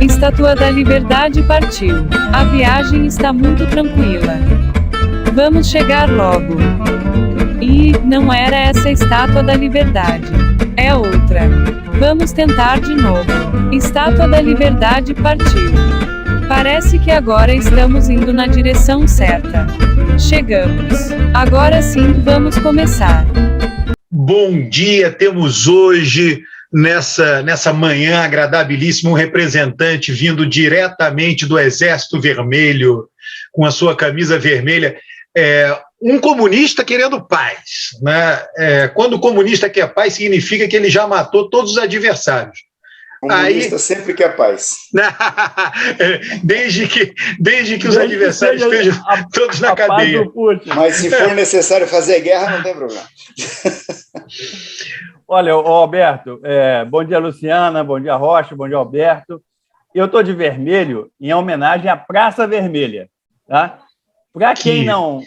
Estátua da Liberdade partiu. A viagem está muito tranquila. Vamos chegar logo. E não era essa a Estátua da Liberdade. É outra. Vamos tentar de novo. Estátua da Liberdade partiu. Parece que agora estamos indo na direção certa. Chegamos. Agora sim, vamos começar. Bom dia, temos hoje, nessa manhã agradabilíssima, um representante vindo diretamente do Exército Vermelho, com a sua camisa vermelha, um comunista querendo paz, né? Quando o comunista quer paz, significa que ele já matou todos os adversários. O comunista sempre quer paz. Desde que os adversários estejam todos na cadeia. Mas se for necessário fazer guerra, não tem problema. Olha, Alberto, bom dia, Luciana, bom dia, Rocha, bom dia, Alberto. Eu estou de vermelho em homenagem à Praça Vermelha. Tá? Para quem não...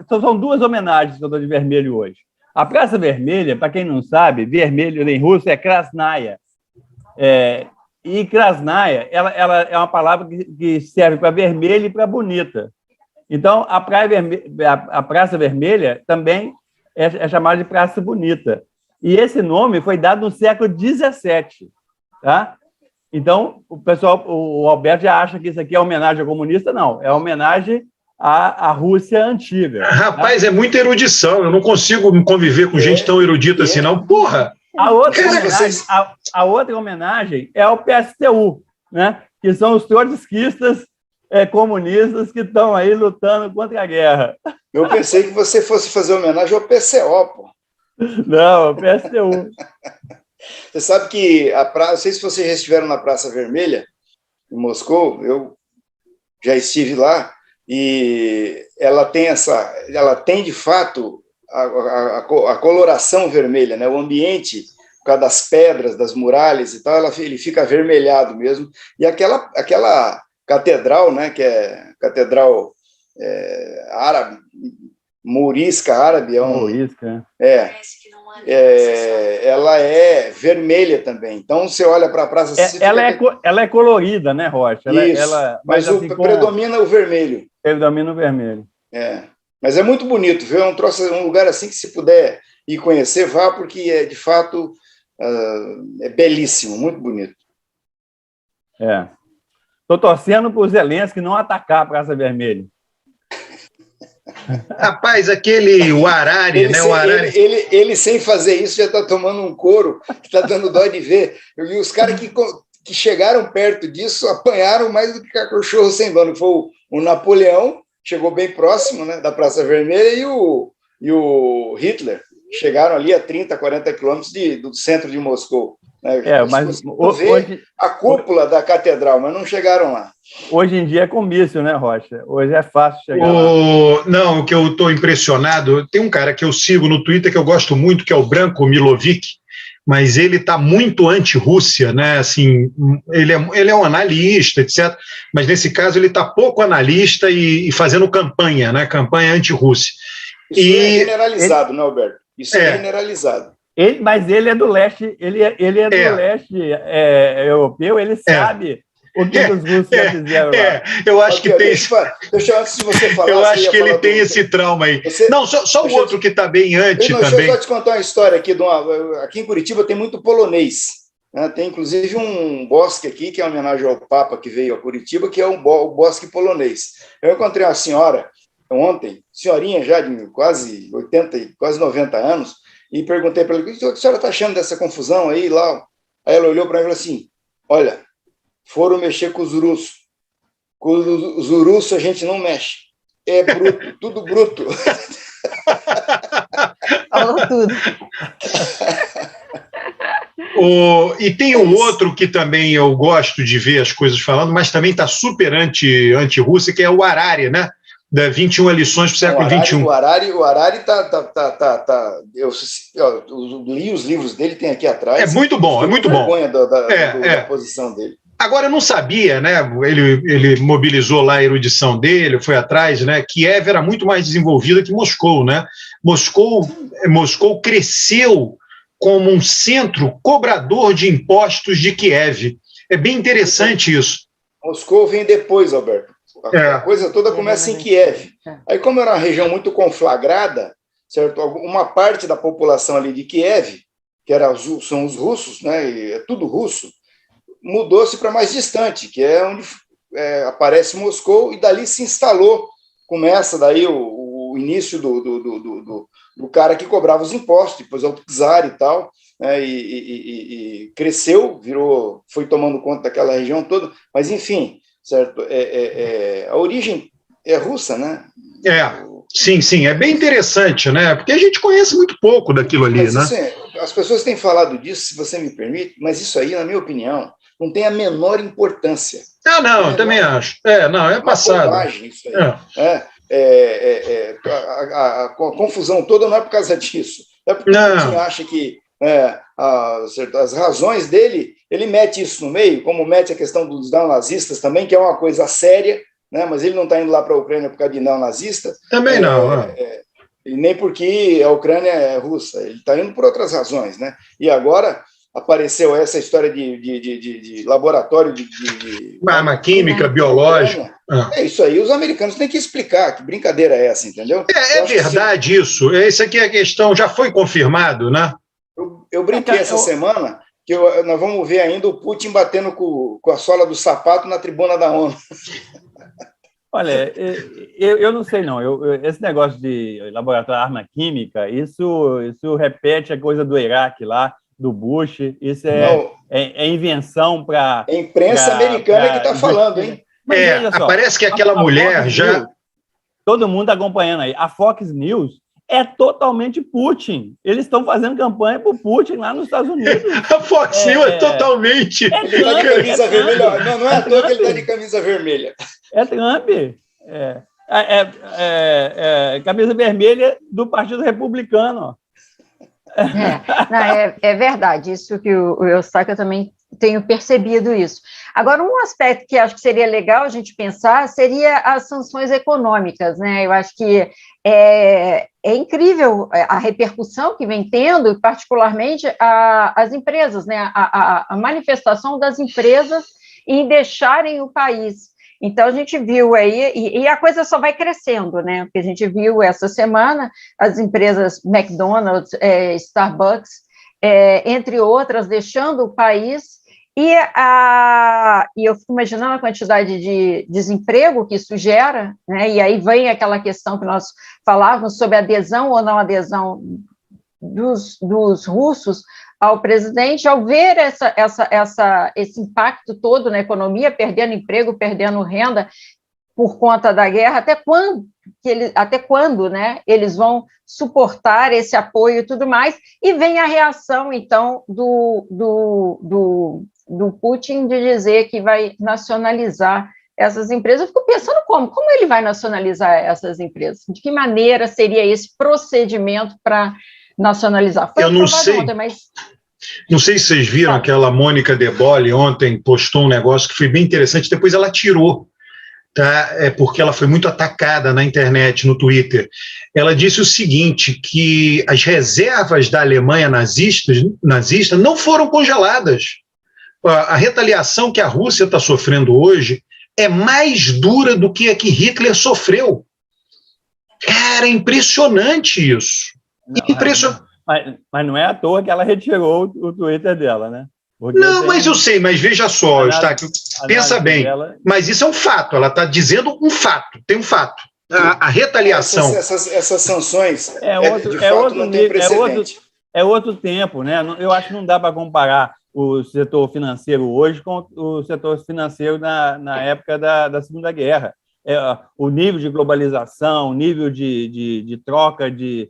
São duas homenagens que eu estou de vermelho hoje. A Praça Vermelha, para quem não sabe, vermelho em russo é Krasnaya. E Krasnaya, ela é uma palavra que serve para vermelho e para bonita. Então, a Praça Vermelha também é chamada de Praça Bonita. E esse nome foi dado no século XVII. Tá? Então, o Alberto já acha que isso aqui é homenagem ao comunista. Não, é homenagem à Rússia antiga. Rapaz, tá? É muita erudição. Eu não consigo conviver com gente tão erudita assim, não. Porra! A outra homenagem é ao PSTU, né? Que são os trotskistas comunistas que estão aí lutando contra a guerra. Eu pensei que você fosse fazer homenagem ao PCO, pô. Não, ao PSTU. Você sabe que não sei se vocês já estiveram na Praça Vermelha, em Moscou, eu já estive lá, e ela tem de fato a coloração vermelha, né? O ambiente, por causa das pedras, das muralhas e tal, ele fica avermelhado mesmo. E aquela catedral, né? Que é catedral árabe, mourisca árabe, ela é vermelha também. Então você olha para a praça. Ela é colorida, né, Rocha? Mas assim, predomina o vermelho. Predomina o vermelho. Mas é muito bonito, viu? Um lugar assim que, se puder ir conhecer, vá, porque de fato é belíssimo, muito bonito. Estou torcendo para o Zelensky não atacar a Praça Vermelha. Rapaz, o Harari, né? Ele sem fazer isso já está tomando um couro, que está dando dó de ver. E os caras que chegaram perto disso apanharam mais do que cachorro sem dono. Foi o Napoleão, chegou bem próximo, né, da Praça Vermelha, e o Hitler chegaram ali a 30, 40 quilômetros do centro de Moscou. Né? Mas hoje a cúpula da catedral, mas não chegaram lá. Hoje em dia é comício, né, Rocha? Hoje é fácil chegar lá. Não, o que eu estou impressionado, tem um cara que eu sigo no Twitter que eu gosto muito, que é o Branko Milovic, mas ele está muito anti-Rússia, né? Assim, ele é um analista, etc. Mas nesse caso ele está pouco analista e fazendo campanha, né? Campanha anti-Rússia. Isso é generalizado, né, Alberto? Isso é generalizado. Mas ele é do leste, ele é do leste europeu, ele sabe o que os russos já fizeram lá. Eu acho que tem. Deixa antes de você falar. Eu acho que ele tem esse trauma aí. Não, só o outro que está bem anti também. Deixa eu só te contar uma história aqui. Aqui em Curitiba tem muito polonês. Né? Tem inclusive um bosque aqui, que é uma homenagem ao Papa que veio a Curitiba, que é o bosque polonês. Eu encontrei uma senhora ontem, senhorinha já de quase 80, quase 90 anos, e perguntei para ela: o que a senhora está achando dessa confusão aí lá? Aí ela olhou para mim e falou assim: olha, foram mexer com os russos. Com os russos a gente não mexe. É bruto, tudo bruto. Falou tudo. E tem um outro que também eu gosto de ver as coisas falando, mas também está super anti-Rússia, que é o Harari, né? Da 21 lições para o século XXI. O Harari tá. Eu li os livros dele, tem aqui atrás. É muito bom, é muito bom. Da posição dele. Agora, eu não sabia, né? Ele mobilizou lá a erudição dele, foi atrás, né? Kiev era muito mais desenvolvida que Moscou, né? Moscou cresceu como um centro cobrador de impostos de Kiev. É bem interessante isso. Moscou vem depois, Alberto. A coisa toda começa em Kiev. Aí, como era uma região muito conflagrada, certo? Uma parte da população ali de Kiev, que são os russos, né? E é tudo russo, mudou-se para mais distante, que é onde aparece Moscou, e dali se instalou. Começa daí o início do cara que cobrava os impostos, depois é o czar e tal, né? E cresceu, foi tomando conta daquela região toda, mas enfim, certo? A origem é russa, né? Sim, é bem interessante, né? Porque a gente conhece muito pouco daquilo ali, né? As pessoas têm falado disso, se você me permite, mas isso aí, na minha opinião, não tem a menor importância. Não, eu também acho. Não, é passado. Bobagem isso aí. A confusão toda não é por causa disso. É porque o Putin acha que as razões dele, ele mete isso no meio, como mete a questão dos neonazistas também, que é uma coisa séria, né? Mas ele não está indo lá para a Ucrânia por causa de neonazista. Também não. E nem porque a Ucrânia é russa, ele está indo por outras razões, né? E agora apareceu essa história de laboratório de arma química, biológica. É isso aí, os americanos têm que explicar que brincadeira é essa, entendeu? É verdade isso. Essa aqui é a questão, já foi confirmado, né? Eu brinquei essa semana que nós vamos ver ainda o Putin batendo com a sola do sapato na tribuna da ONU. Olha, eu não sei, não. Esse negócio de laboratório de arma química, isso repete a coisa do Iraque lá, do Bush. Isso é invenção para... É a imprensa americana que está falando, hein? Mas olha só, parece que aquela mulher já... News, todo mundo acompanhando aí. A Fox News é totalmente Putin. Eles estão fazendo campanha para o Putin lá nos Estados Unidos. A Fox News é totalmente... Ele está de camisa vermelha. Não é à toa que ele está de camisa vermelha. É Trump. Camisa vermelha do Partido Republicano. É verdade. Isso que o Eustáquio, eu também tenho percebido isso. Agora, um aspecto que acho que seria legal a gente pensar seria as sanções econômicas, né? Eu acho que é incrível a repercussão que vem tendo, particularmente as empresas, né? A manifestação das empresas em deixarem o país. Então, a gente viu aí, e a coisa só vai crescendo, né? Porque a gente viu essa semana as empresas McDonald's, Starbucks, entre outras, deixando o país, e eu fico imaginando a quantidade de desemprego que isso gera, né? E aí vem aquela questão que nós falávamos sobre adesão ou não adesão dos russos ao presidente, ao ver esse impacto todo na economia, perdendo emprego, perdendo renda por conta da guerra, até quando, né, eles vão suportar esse apoio e tudo mais, e vem a reação, então, do Putin de dizer que vai nacionalizar essas empresas. Eu fico pensando como ele vai nacionalizar essas empresas, de que maneira seria esse procedimento para nacionalizar. Eu não sei. Ontem, mas... Não sei se vocês viram aquela Mônica De Bolle ontem postou um negócio que foi bem interessante, depois ela tirou, tá? Porque ela foi muito atacada na internet, no Twitter. Ela disse o seguinte, que as reservas da Alemanha nazista não foram congeladas. A retaliação que a Rússia está sofrendo hoje é mais dura do que a que Hitler sofreu. Cara, é impressionante isso. Impressionante. Mas não é à toa que ela retirou o Twitter dela, né? Porque mas eu sei, mas veja só, Eustáquio, pensa bem, mas isso é um fato, ela está dizendo um fato, tem um fato. A retaliação... Essas sanções, é outro tempo, né? Eu acho que não dá para comparar o setor financeiro hoje com o setor financeiro na época da Segunda Guerra. O nível de globalização, o nível de troca de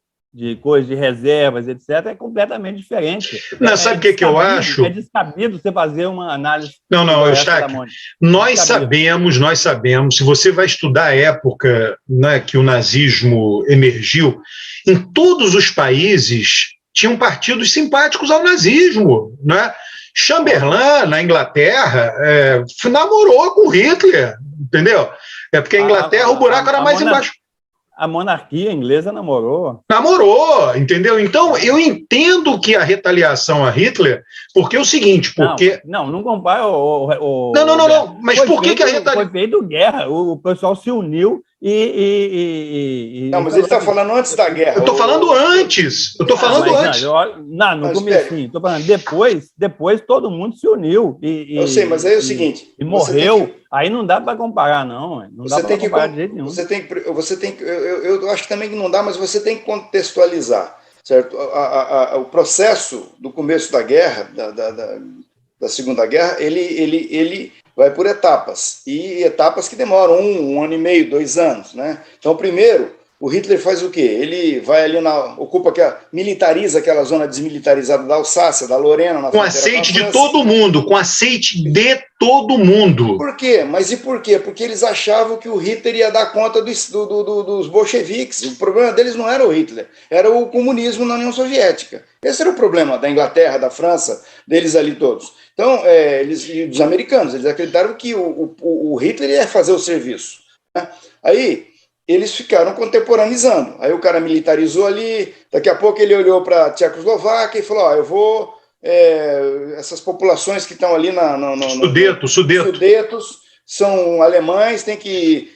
coisas, de reservas, etc., é completamente diferente. Sabe o que eu acho? É descabido você fazer uma análise... Não, Eustáquio, nós sabemos, se você vai estudar a época, né, que o nazismo emergiu, em todos os países tinham partidos simpáticos ao nazismo, né? Chamberlain, na Inglaterra, namorou com Hitler, entendeu? Porque a Inglaterra, o buraco era mais embaixo. a monarquia inglesa namorou. Namorou, entendeu? Então, eu entendo que a retaliação a Hitler, porque é o seguinte, porque... Não compara o Não, mas por que a retaliação... Foi feito guerra, o pessoal se uniu Não, mas ele está falando antes da guerra. Eu estou falando antes. No comecinho. Estou falando depois todo mundo se uniu. Eu sei, mas aí é o seguinte... E morreu. Aí não dá para comparar, não. Não dá para comparar de jeito nenhum. Eu acho que também que não dá, mas você tem que contextualizar, certo? O processo do começo da guerra, da Segunda Guerra, ele vai por etapas, e etapas que demoram um ano e meio, 2 anos, né? Então, primeiro, o Hitler faz o quê? Ele vai ali, militariza aquela zona desmilitarizada da Alsácia, da Lorena... Com aceite de todo mundo, com aceite de todo mundo. Por quê? Mas e por quê? Porque eles achavam que o Hitler ia dar conta dos bolcheviques. O problema deles não era o Hitler, era o comunismo na União Soviética. Esse era o problema da Inglaterra, da França, deles ali todos. Então, dos americanos, eles acreditaram que o Hitler ia fazer o serviço, né? Aí eles ficaram contemporaneizando. Aí o cara militarizou ali, daqui a pouco ele olhou para a Tchecoslováquia e falou, eu vou... essas populações que estão ali Sudetos são alemães, tem que...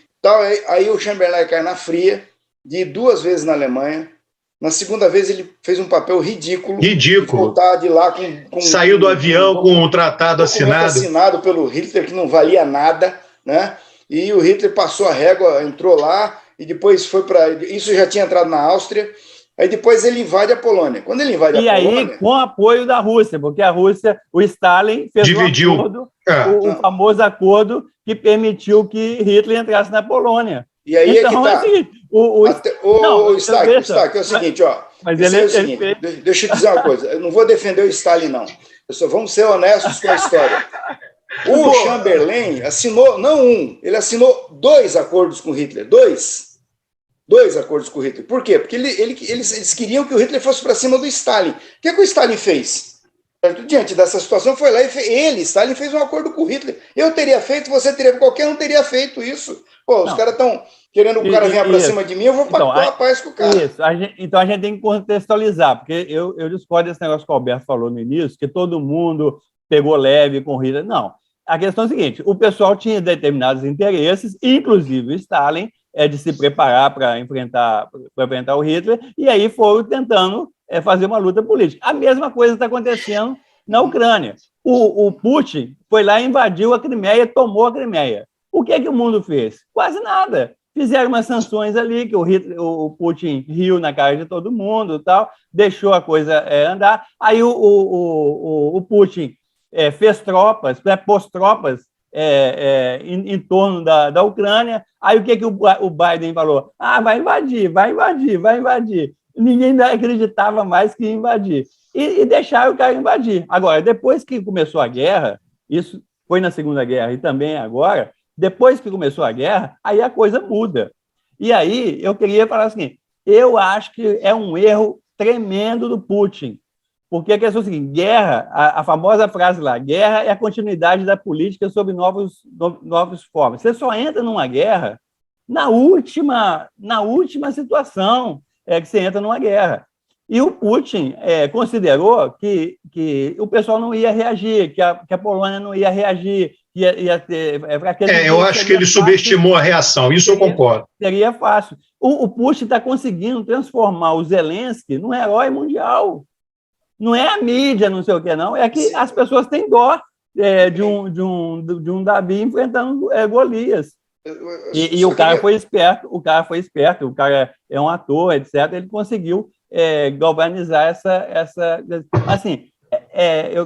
Aí o Chamberlain cai na fria, de 2 vezes na Alemanha. Na segunda vez ele fez um papel ridículo. Voltar de lá saiu do avião com o tratado assinado pelo Hitler, que não valia nada, né? E o Hitler passou a régua, entrou lá, e depois foi para... Isso já tinha entrado na Áustria, aí depois ele invade a Polônia. Quando ele invade a Polônia... E aí, com apoio da Rússia, porque a Rússia, o Stalin fez dividiu. um acordo, o famoso acordo que permitiu que Hitler entrasse na Polônia. E aí então, é que tá. Stark, é o seguinte, ó. Mas deixa eu dizer uma coisa, eu não vou defender o Stalin, não. Vamos ser honestos com a história. O Chamberlain assinou, ele assinou 2 acordos com Hitler. 2 acordos com Hitler. Por quê? Porque eles queriam que o Hitler fosse para cima do Stalin. O que o Stalin fez? Diante dessa situação, foi lá e Stalin fez um acordo com o Hitler. Eu teria feito, você teria, qualquer um teria feito isso. Os caras estão querendo que o cara venha para cima de mim, eu vou pactuar a paz com o cara. Isso, então a gente tem que contextualizar, porque eu discordo desse negócio que o Alberto falou no início, que todo mundo pegou leve com o Hitler. Não. A questão é a seguinte, o pessoal tinha determinados interesses, inclusive o Stalin, de se preparar para enfrentar o Hitler, e aí foram tentando fazer uma luta política. A mesma coisa está acontecendo na Ucrânia. O Putin foi lá e invadiu a Crimeia, tomou a Crimeia. O que é que o mundo fez? Quase nada. Fizeram umas sanções ali, que o Putin riu na cara de todo mundo e tal, deixou a coisa andar. Aí o Putin fez tropas, pôs tropas em torno da Ucrânia. Aí o que o Biden falou? Vai invadir. Ninguém acreditava mais que ia invadir. E deixaram o cara invadir. Agora, depois que começou a guerra, isso foi na Segunda Guerra e também agora, depois que começou a guerra, aí a coisa muda. E aí eu queria falar assim, eu acho que é um erro tremendo do Putin, porque a questão é a seguinte, guerra, a famosa frase lá, guerra é a continuidade da política sob novas formas. Você só entra numa guerra na última situação que você entra numa guerra. E o Putin considerou que o pessoal não ia reagir, que a Polônia não ia reagir, ia ter... eu acho que ele subestimou a reação, isso eu concordo. Seria fácil. O Putin está conseguindo transformar o Zelensky num herói mundial. Não é a mídia, não sei o que, não, é que as pessoas têm dó de um Davi enfrentando Golias. E o cara foi esperto, o cara é um ator, etc. Ele conseguiu galvanizar essa... Assim,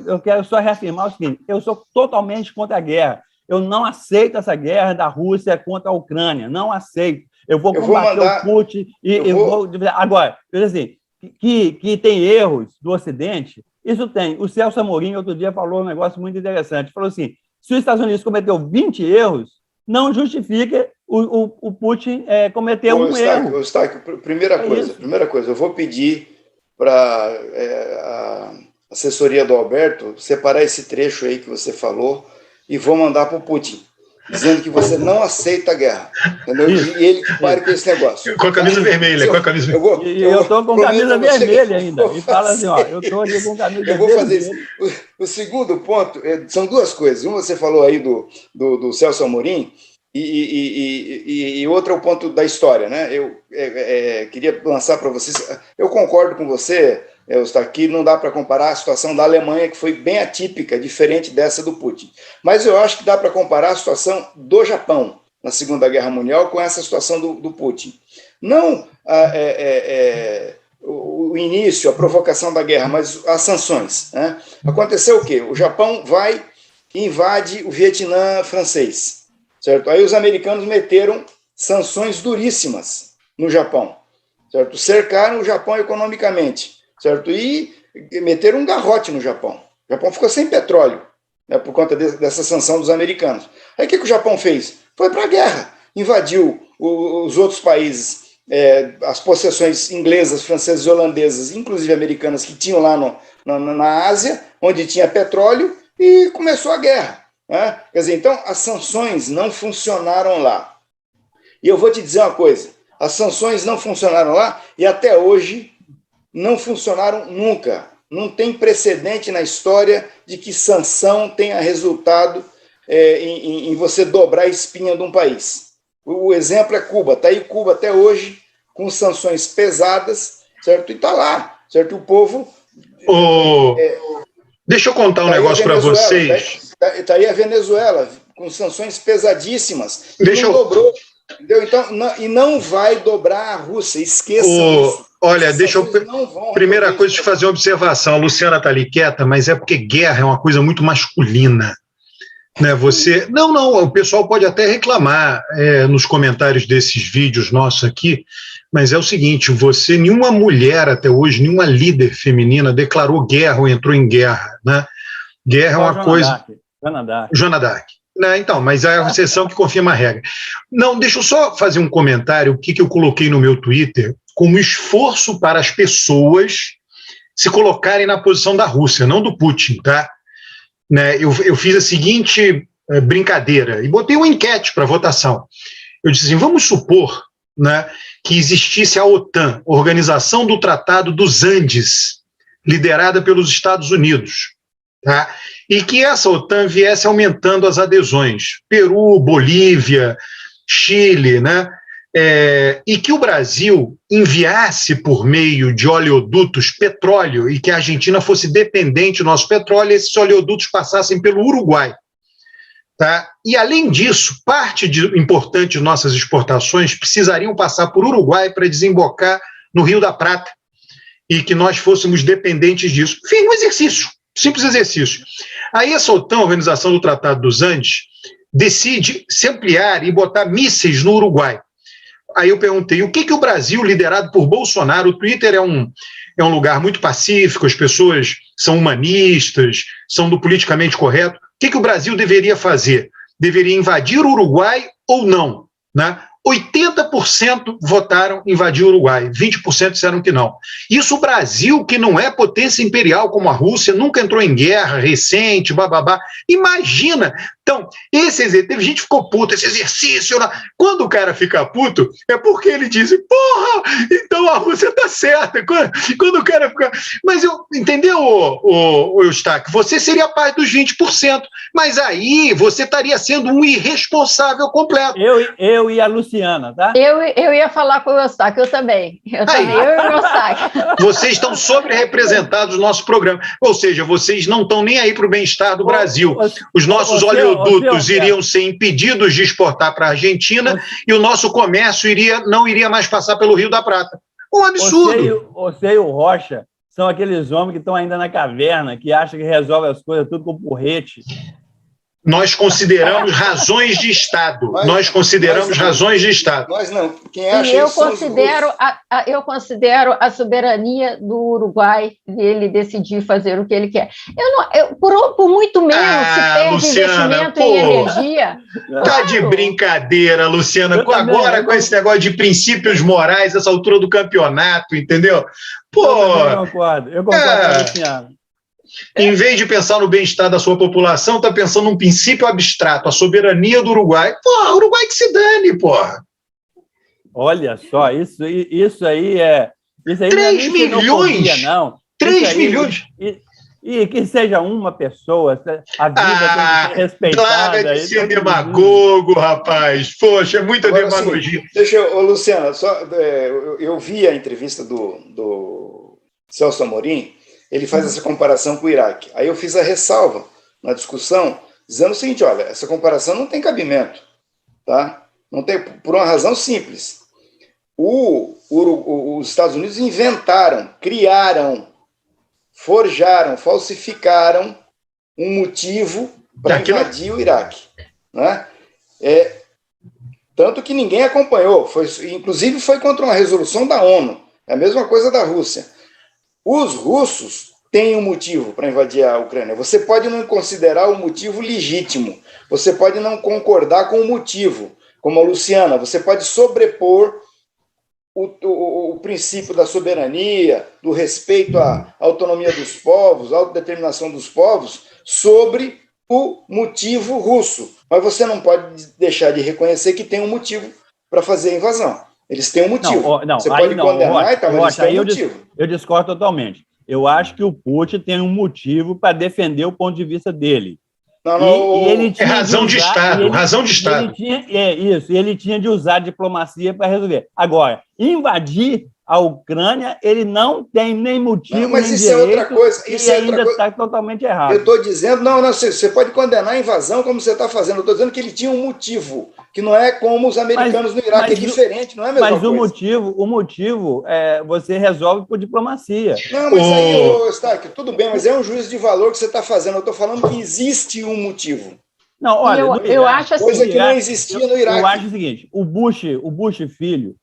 eu quero só reafirmar o seguinte, eu sou totalmente contra a guerra. Eu não aceito essa guerra da Rússia contra a Ucrânia, não aceito. Eu vou combater o Putin vou... Agora, assim, que tem erros do Ocidente, isso tem. O Celso Amorim, outro dia, falou um negócio muito interessante. Falou assim, se os Estados Unidos cometeu 20 erros, não justifica o Putin cometer um erro. Primeira coisa, eu vou pedir para a assessoria do Alberto separar esse trecho aí que você falou e vou mandar para o Putin. dizendo que você não aceita a guerra. Entendeu? E ele que pare com esse negócio. Com a camisa vermelha, com a camisa vermelha. Eu estou com camisa vermelha ainda. E fala assim, ó, eu estou ali com camisa vermelha. Eu vou fazer isso. O segundo ponto, são duas coisas. Uma, você falou aí do Celso Amorim, e outro é o ponto da história, né? Eu queria lançar para vocês. Eu concordo com você, Eustáquio, que não dá para comparar a situação da Alemanha, que foi bem atípica, diferente dessa do Putin. Mas eu acho que dá para comparar a situação do Japão na Segunda Guerra Mundial com essa situação do Putin. Não o início, a provocação da guerra, mas as sanções, né? Aconteceu o quê? O Japão vai e invade o Vietnã francês, certo? Aí os americanos meteram sanções duríssimas no Japão, certo? Cercaram o Japão economicamente, certo? E meteram um garrote no Japão. O Japão ficou sem petróleo, né, por conta dessa sanção dos americanos. Aí o que o Japão fez? Foi para a guerra, invadiu os outros países, as possessões inglesas, francesas e holandesas, inclusive americanas, que tinham lá na Ásia, onde tinha petróleo, e começou a guerra, né? Quer dizer, então as sanções não funcionaram lá. E eu vou te dizer uma coisa, as sanções não funcionaram lá e até hoje não funcionaram nunca. Não tem precedente na história de que sanção tenha resultado em você dobrar a espinha de um país. O exemplo é Cuba. Está aí Cuba até hoje com sanções pesadas, certo? E está lá, certo? O povo... Deixa eu contar um negócio para vocês. Está aí a Venezuela com sanções pesadíssimas. Não dobrou. Entendeu? Então, não vai dobrar a Rússia. Esqueçam isso. Olha, deixa eu... Primeira coisa, deixa eu fazer uma observação. A Luciana está ali quieta, mas é porque guerra é uma coisa muito masculina. Né? Você... Não, o pessoal pode até reclamar nos comentários desses vídeos nossos aqui, mas é o seguinte, nenhuma mulher até hoje, nenhuma líder feminina declarou guerra ou entrou em guerra. Né? Guerra é uma coisa... Joana d'Arc. Né? Então, mas é a exceção que confirma a regra. Não, deixa eu só fazer um comentário, o que eu coloquei no meu Twitter, como esforço para as pessoas se colocarem na posição da Rússia, não do Putin, tá? Né, eu fiz a seguinte brincadeira e botei uma enquete para votação. Eu disse assim, vamos supor, né, que existisse a OTAN, Organização do Tratado dos Andes, liderada pelos Estados Unidos, tá? E que essa OTAN viesse aumentando as adesões, Peru, Bolívia, Chile, né? E que o Brasil enviasse por meio de oleodutos petróleo e que a Argentina fosse dependente do nosso petróleo e esses oleodutos passassem pelo Uruguai. Tá? E, além disso, parte importante de nossas exportações precisariam passar por Uruguai para desembocar no Rio da Prata e que nós fôssemos dependentes disso. Enfim, um exercício, simples exercício. Aí essa OTAN, Organização do Tratado dos Andes, decide se ampliar e botar mísseis no Uruguai. Aí eu perguntei, o que o Brasil, liderado por Bolsonaro, o Twitter é um lugar muito pacífico, as pessoas são humanistas, são do politicamente correto, o que o Brasil deveria fazer? Deveria invadir o Uruguai ou não? Né? 80% votaram invadir o Uruguai, 20% disseram que não. Isso o Brasil, que não é potência imperial como a Rússia, nunca entrou em guerra recente, bababá. Imagina! Então, teve gente que ficou puto, esse exercício... Quando o cara fica puto, é porque ele diz, porra, então a Rússia tá certa. Quando o cara fica... Mas entendeu, Eustáquio? Você seria parte dos 20%, mas aí você estaria sendo um irresponsável completo. Eu e a Luciana, tá? Eu ia falar com o Eustáquio, eu também. Eu e o Eustáquio. Vocês estão sobre-representados no nosso programa. Ou seja, vocês não estão nem aí para o bem-estar do Brasil. Os nossos oleodutos iriam ser impedidos de exportar para a Argentina e o nosso comércio não iria mais passar pelo Rio da Prata. Um absurdo. Você e o Rocha são aqueles homens que estão ainda na caverna, que acham que resolve as coisas tudo com porrete. Nós consideramos razões de Estado. Nós consideramos razões de Estado. Nós não. Quem acha isso eu considero a soberania do Uruguai de ele decidir fazer o que ele quer. Por muito menos se perde Luciana, investimento em energia. Tá de brincadeira, Luciana. Agora com esse negócio de princípios morais, essa altura do campeonato, entendeu? Eu concordo com a Luciana. Em vez de pensar no bem-estar da sua população, está pensando num princípio abstrato, a soberania do Uruguai. Porra, Uruguai que se dane, porra. Olha só, isso aí é... Isso aí 3 não é milhões? não. 3 milhões? E que seja uma pessoa, a vida tem que ser respeitada. Larga de ser demagogo, rapaz. Poxa, é muita Agora, demagogia. Assim, deixa eu, Luciana, eu vi a entrevista do Celso Amorim, ele faz essa comparação com o Iraque. Aí eu fiz a ressalva na discussão, dizendo o seguinte, olha, essa comparação não tem cabimento, tá? Não tem, por uma razão simples. Os Estados Unidos inventaram, criaram, forjaram, falsificaram um motivo para invadir o Iraque. Né? Tanto que ninguém acompanhou, inclusive foi contra uma resolução da ONU, é a mesma coisa da Rússia. Os russos têm um motivo para invadir a Ucrânia. Você pode não considerar o motivo legítimo, você pode não concordar com o motivo, como a Luciana, você pode sobrepor o princípio da soberania, do respeito à autonomia dos povos, à autodeterminação dos povos, sobre o motivo russo. Mas você não pode deixar de reconhecer que tem um motivo para fazer a invasão. Eles têm um motivo. Não, você pode condenar e tal, mas eles têm um motivo. Eu discordo totalmente. Eu acho que o Putin tem um motivo para defender o ponto de vista dele. E ele tinha razão de Estado, razão de Estado. Ele tinha de usar a diplomacia para resolver. Agora, invadir a Ucrânia, ele não tem nem motivo, mas nem isso direito, é outra coisa. Isso e ainda está totalmente errado. Eu estou dizendo, você pode condenar a invasão como você está fazendo. Eu estou dizendo que ele tinha um motivo, que não é como os americanos no Iraque, é diferente, não é a mesma coisa. Mas o motivo você resolve por diplomacia. Não, mas aí, Stark, tudo bem, mas é um juízo de valor que você está fazendo. Eu estou falando que existe um motivo. Não, olha, eu acho assim, coisa que não existia no Iraque. Eu acho o seguinte, o Bush filho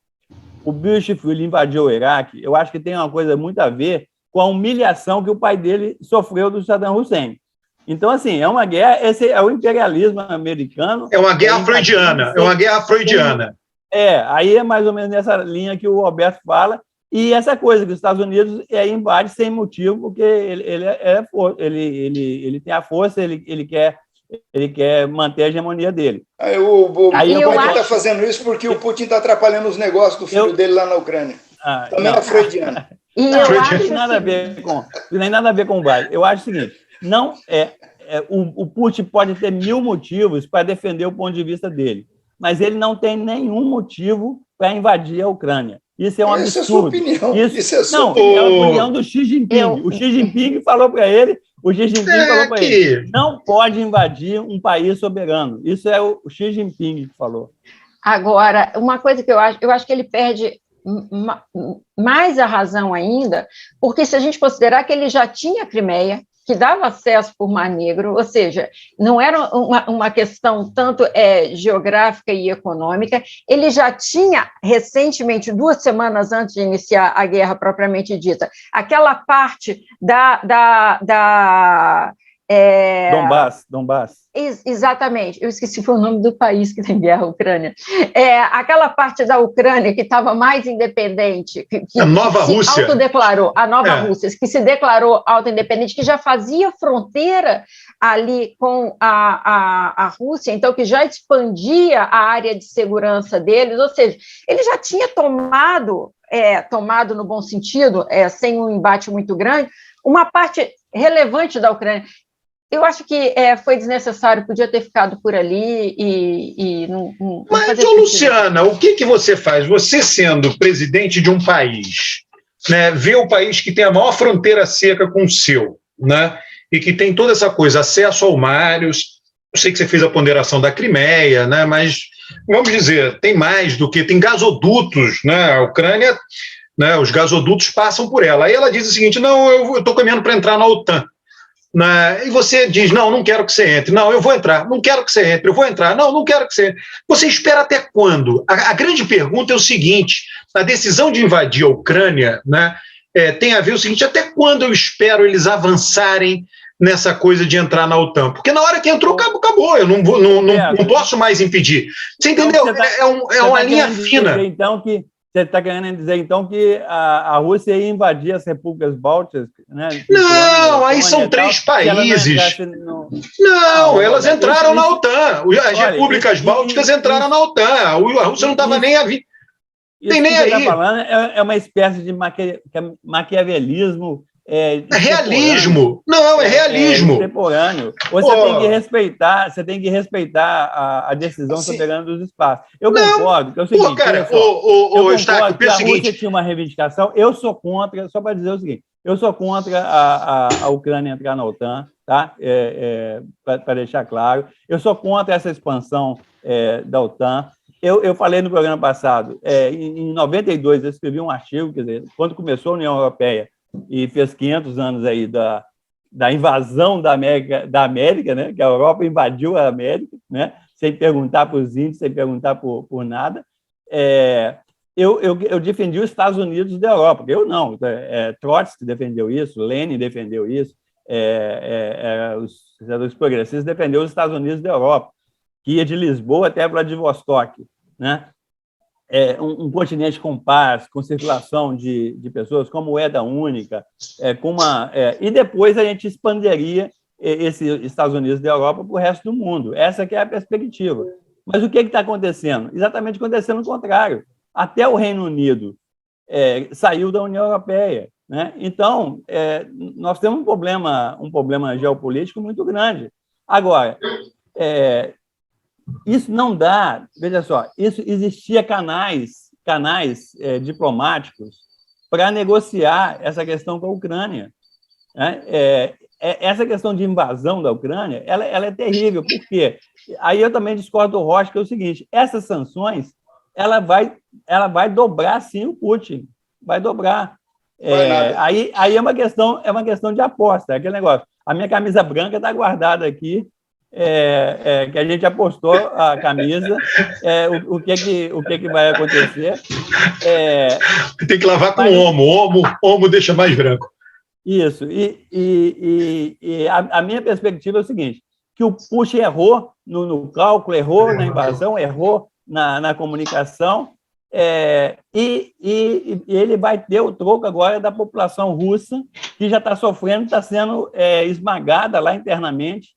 invadiu o Iraque, eu acho que tem uma coisa muito a ver com a humilhação que o pai dele sofreu do Saddam Hussein. Então, assim, é uma guerra, esse é o imperialismo americano. É uma guerra freudiana, aí é mais ou menos nessa linha que o Alberto fala, e essa coisa que os Estados Unidos invade sem motivo, porque ele tem a força, ele quer manter a hegemonia dele. O Putin está fazendo isso porque o Putin está atrapalhando os negócios do filho dele lá na Ucrânia. Também é freudiano. Não tem nada a ver com o Biden. Eu acho o seguinte, o Putin pode ter 1000 motivos para defender o ponto de vista dele, mas ele não tem nenhum motivo para invadir a Ucrânia. Isso é um absurdo. Essa é a sua opinião. É a opinião do Xi Jinping. O Xi Jinping falou para ele, não pode invadir um país soberano. Isso é o Xi Jinping que falou. Agora, uma coisa que eu acho que ele perde mais a razão ainda, porque se a gente considerar que ele já tinha a Crimeia, que dava acesso por Mar Negro, ou seja, não era uma questão tanto geográfica e econômica, ele já tinha, recentemente, 2 semanas antes de iniciar a guerra propriamente dita, aquela parte Donbass. Exatamente, eu esqueci o nome do país que tem guerra, a Ucrânia. Aquela parte da Ucrânia que estava mais independente, que a Nova Rússia. Autodeclarou, a Nova Rússia, que se declarou autoindependente, que já fazia fronteira ali com a Rússia, então que já expandia a área de segurança deles, ou seja, ele já tinha tomado no bom sentido, sem um embate muito grande, uma parte relevante da Ucrânia. Eu acho que foi desnecessário, podia ter ficado por ali e não Mas, Luciana, o que você faz? Você sendo presidente de um país, né, vê o país que tem a maior fronteira seca com o seu, né, e que tem toda essa coisa, acesso ao mar, eu sei que você fez a ponderação da Crimeia, né, mas, vamos dizer, tem mais do que, tem gasodutos, né, a Ucrânia, né, os gasodutos passam por ela. Aí ela diz o seguinte, não, eu estou caminhando para entrar na OTAN. E você diz, não quero que você entre. Não, eu vou entrar. Não quero que você entre. Eu vou entrar. Não quero que você entre. Você espera até quando? A grande pergunta é o seguinte, a decisão de invadir a Ucrânia, né, tem a ver o seguinte, até quando eu espero eles avançarem nessa coisa de entrar na OTAN? Porque na hora que entrou, acabou. Eu não posso mais impedir. Você entendeu? Então, é uma linha fina. Então, Você está querendo dizer, então, que a Rússia ia invadir as repúblicas bálticas? Né, não, aí são 3 países. Não, elas entraram na OTAN. As repúblicas bálticas entraram na OTAN. A Rússia não estava nem a vir. Tem nem aí. Isso que você está falando é uma espécie de maquiavelismo. Realismo. Não, é realismo. Contemporâneo. Você tem que respeitar a decisão soberana dos espaços. Eu concordo que é o seguinte. Cara, Eustáquio, que a Rússia tinha uma reivindicação. Eu sou contra, só para dizer o seguinte, eu sou contra a Ucrânia entrar na OTAN, tá? Para deixar claro. Eu sou contra essa expansão da OTAN. Eu falei no programa passado, em 92, eu escrevi um artigo, quer dizer, quando começou a União Europeia, e fez 500 anos aí da invasão da América, né? Que a Europa invadiu a América, né? Sem perguntar para os índios, sem perguntar por nada. Eu defendi os Estados Unidos da Europa, eu não. Trotsky defendeu isso, Lenin defendeu isso, os progressistas defenderam os Estados Unidos da Europa, que ia de Lisboa até Vladivostok, né? Um continente com paz, com circulação de pessoas, com moeda única, e depois a gente expandiria esses Estados Unidos da Europa para o resto do mundo. Essa que é a perspectiva. Mas o que está acontecendo? Exatamente acontecendo o contrário. Até o Reino Unido saiu da União Europeia, né? Então, nós temos um problema geopolítico muito grande. Agora, isso não dá, veja só, existia canais diplomáticos para negociar essa questão com a Ucrânia. Né? Essa questão de invasão da Ucrânia, ela é terrível, porque aí eu também discordo do Rocha, que é o seguinte, essas sanções, ela vai dobrar, sim, o Putin, vai dobrar. Aí é uma questão de aposta, é aquele negócio. A minha camisa branca está guardada aqui, que a gente apostou a camisa, o que vai acontecer. Tem que lavar com homo deixa mais branco. Isso, a minha perspectiva é o seguinte, que o Putin errou no cálculo, errou na invasão, errou na comunicação, e ele vai ter o troco agora da população russa, que já está sofrendo, está sendo esmagada lá internamente,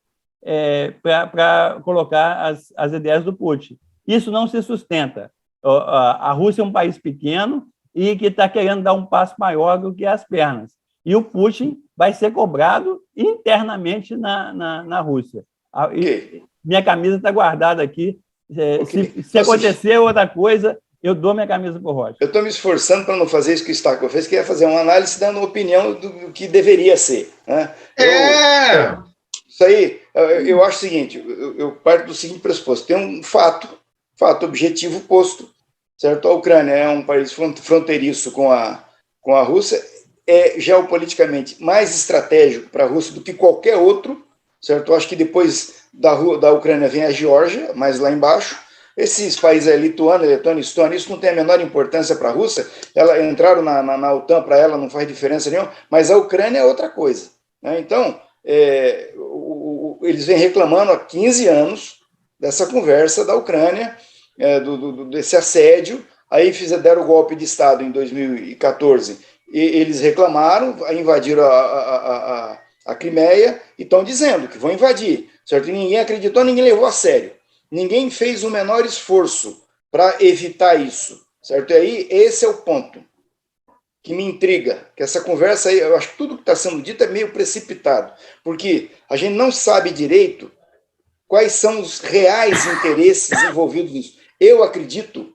para colocar as ideias do Putin. Isso não se sustenta. A Rússia é um país pequeno e que está querendo dar um passo maior do que as pernas. E o Putin vai ser cobrado internamente na Rússia. Minha camisa está guardada aqui. Se acontecer outra coisa, eu dou minha camisa para o Rocha. Eu estou me esforçando para não fazer isso que o Stacco fez, que é fazer uma análise dando opinião do que deveria ser. Né? Isso aí, eu acho o seguinte, eu parto do seguinte pressuposto, tem um fato objetivo posto, certo? A Ucrânia é um país fronteiriço com a Rússia, é geopoliticamente mais estratégico para a Rússia do que qualquer outro, certo? Eu acho que depois da Ucrânia vem a Geórgia, mais lá embaixo. Esses países Lituânia, Letônia, Estônia, isso não tem a menor importância para a Rússia, entraram na OTAN, para ela não faz diferença nenhuma, mas a Ucrânia é outra coisa. Né? Então, eles vêm reclamando há 15 anos dessa conversa da Ucrânia, desse assédio, aí deram o golpe de Estado em 2014, e eles reclamaram, invadiram a Crimeia e estão dizendo que vão invadir, certo? E ninguém acreditou, ninguém levou a sério. Ninguém fez o menor esforço para evitar isso, certo? E aí, esse é o ponto que me intriga, que essa conversa aí, eu acho que tudo que está sendo dito é meio precipitado, porque a gente não sabe direito quais são os reais interesses envolvidos nisso. Eu acredito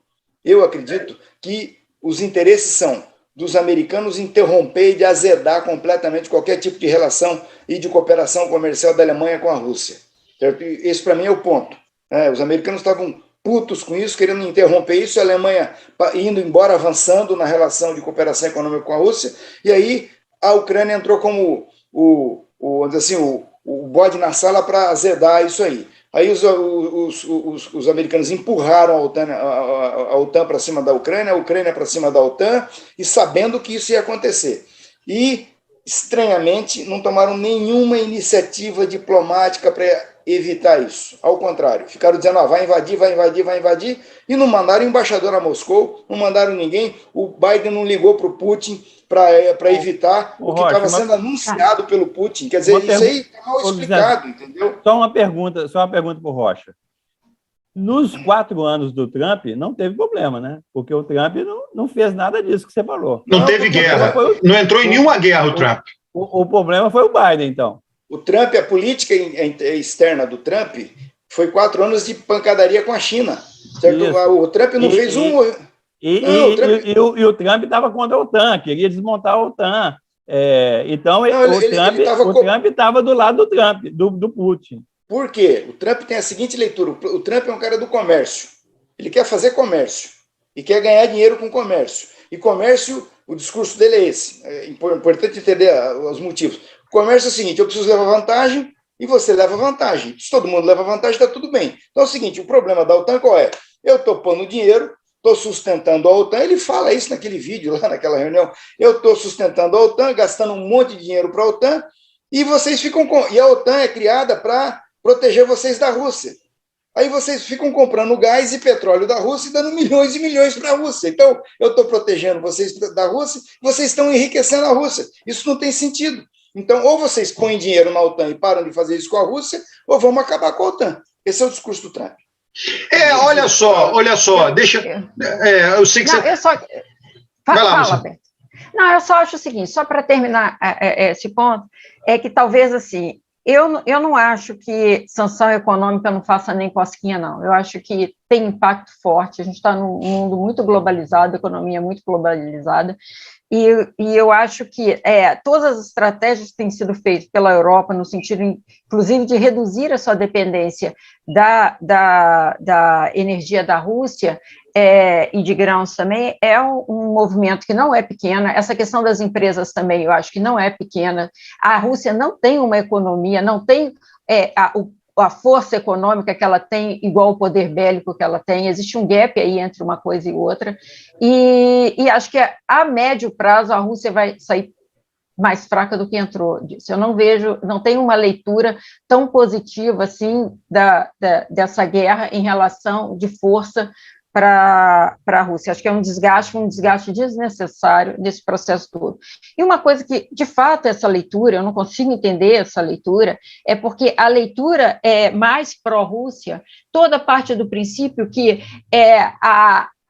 que os interesses são dos americanos interromper e de azedar completamente qualquer tipo de relação e de cooperação comercial da Alemanha com a Rússia. Certo? Esse, para mim, é o ponto. Os americanos estavam putos com isso, querendo interromper isso, a Alemanha indo embora, avançando na relação de cooperação econômica com a Rússia, e aí a Ucrânia entrou como o bode na sala para azedar isso aí. Aí os americanos empurraram a OTAN para cima da Ucrânia, a Ucrânia para cima da OTAN, e sabendo que isso ia acontecer. E, estranhamente, não tomaram nenhuma iniciativa diplomática para evitar isso. Ao contrário, ficaram dizendo, vai invadir, e não mandaram embaixador a Moscou, não mandaram ninguém, o Biden não ligou para o Putin para evitar o que estava sendo anunciado pelo Putin. Quer dizer, isso aí está mal explicado, entendeu? Só uma pergunta para o Rocha. Nos 4 anos do Trump, não teve problema, né? Porque o Trump não fez nada disso que você falou. Não teve guerra. Não entrou em nenhuma guerra o Trump. O problema foi o Biden, então. O Trump, a política externa do Trump foi 4 anos de pancadaria com a China. Certo? O Trump não fez um... E o Trump estava contra a OTAN, queria desmontar a OTAN. Então, o Trump estava do lado do Trump, do Putin. Por quê? O Trump tem a seguinte leitura. O Trump é um cara do comércio. Ele quer fazer comércio. E quer ganhar dinheiro com comércio. E comércio, o discurso dele é esse. É importante entender os motivos. O comércio é o seguinte, eu preciso levar vantagem e você leva vantagem. Se todo mundo leva vantagem, está tudo bem. Então é o seguinte, o problema da OTAN qual é? Eu estou pondo dinheiro, estou sustentando a OTAN, ele fala isso naquele vídeo, lá naquela reunião, eu estou sustentando a OTAN, gastando um monte de dinheiro para a OTAN, e vocês ficam... E a OTAN é criada para proteger vocês da Rússia. Aí vocês ficam comprando gás e petróleo da Rússia e dando milhões e milhões para a Rússia. Então, eu estou protegendo vocês da Rússia, vocês estão enriquecendo a Rússia. Isso não tem sentido. Então, ou vocês põem dinheiro na OTAN e param de fazer isso com a Rússia, ou vamos acabar com a OTAN. Esse é o discurso do Trump. Olha só, deixa... eu sei que não, você... Fala, Beto. Não, eu só acho o seguinte, só para terminar esse ponto, é que talvez, assim, eu não acho que sanção econômica não faça nem cosquinha, não. Eu acho que tem impacto forte, a gente está num mundo muito globalizado, economia muito globalizada, e eu acho que todas as estratégias que têm sido feitas pela Europa, no sentido, inclusive, de reduzir a sua dependência da energia da Rússia, e de grãos também, é um movimento que não é pequeno. Essa questão das empresas também, eu acho que não é pequena. A Rússia não tem uma economia, não tem a força econômica que ela tem, igual o poder bélico que ela tem. Existe um gap aí entre uma coisa e outra, e acho que a médio prazo a Rússia vai sair mais fraca do que entrou disso. Eu não tenho uma leitura tão positiva assim dessa guerra em relação de força para a Rússia. Acho que é um desgaste desnecessário desse processo todo. E uma coisa que, de fato, essa leitura, eu não consigo entender essa leitura, é porque a leitura é mais pró-Rússia, toda parte do princípio que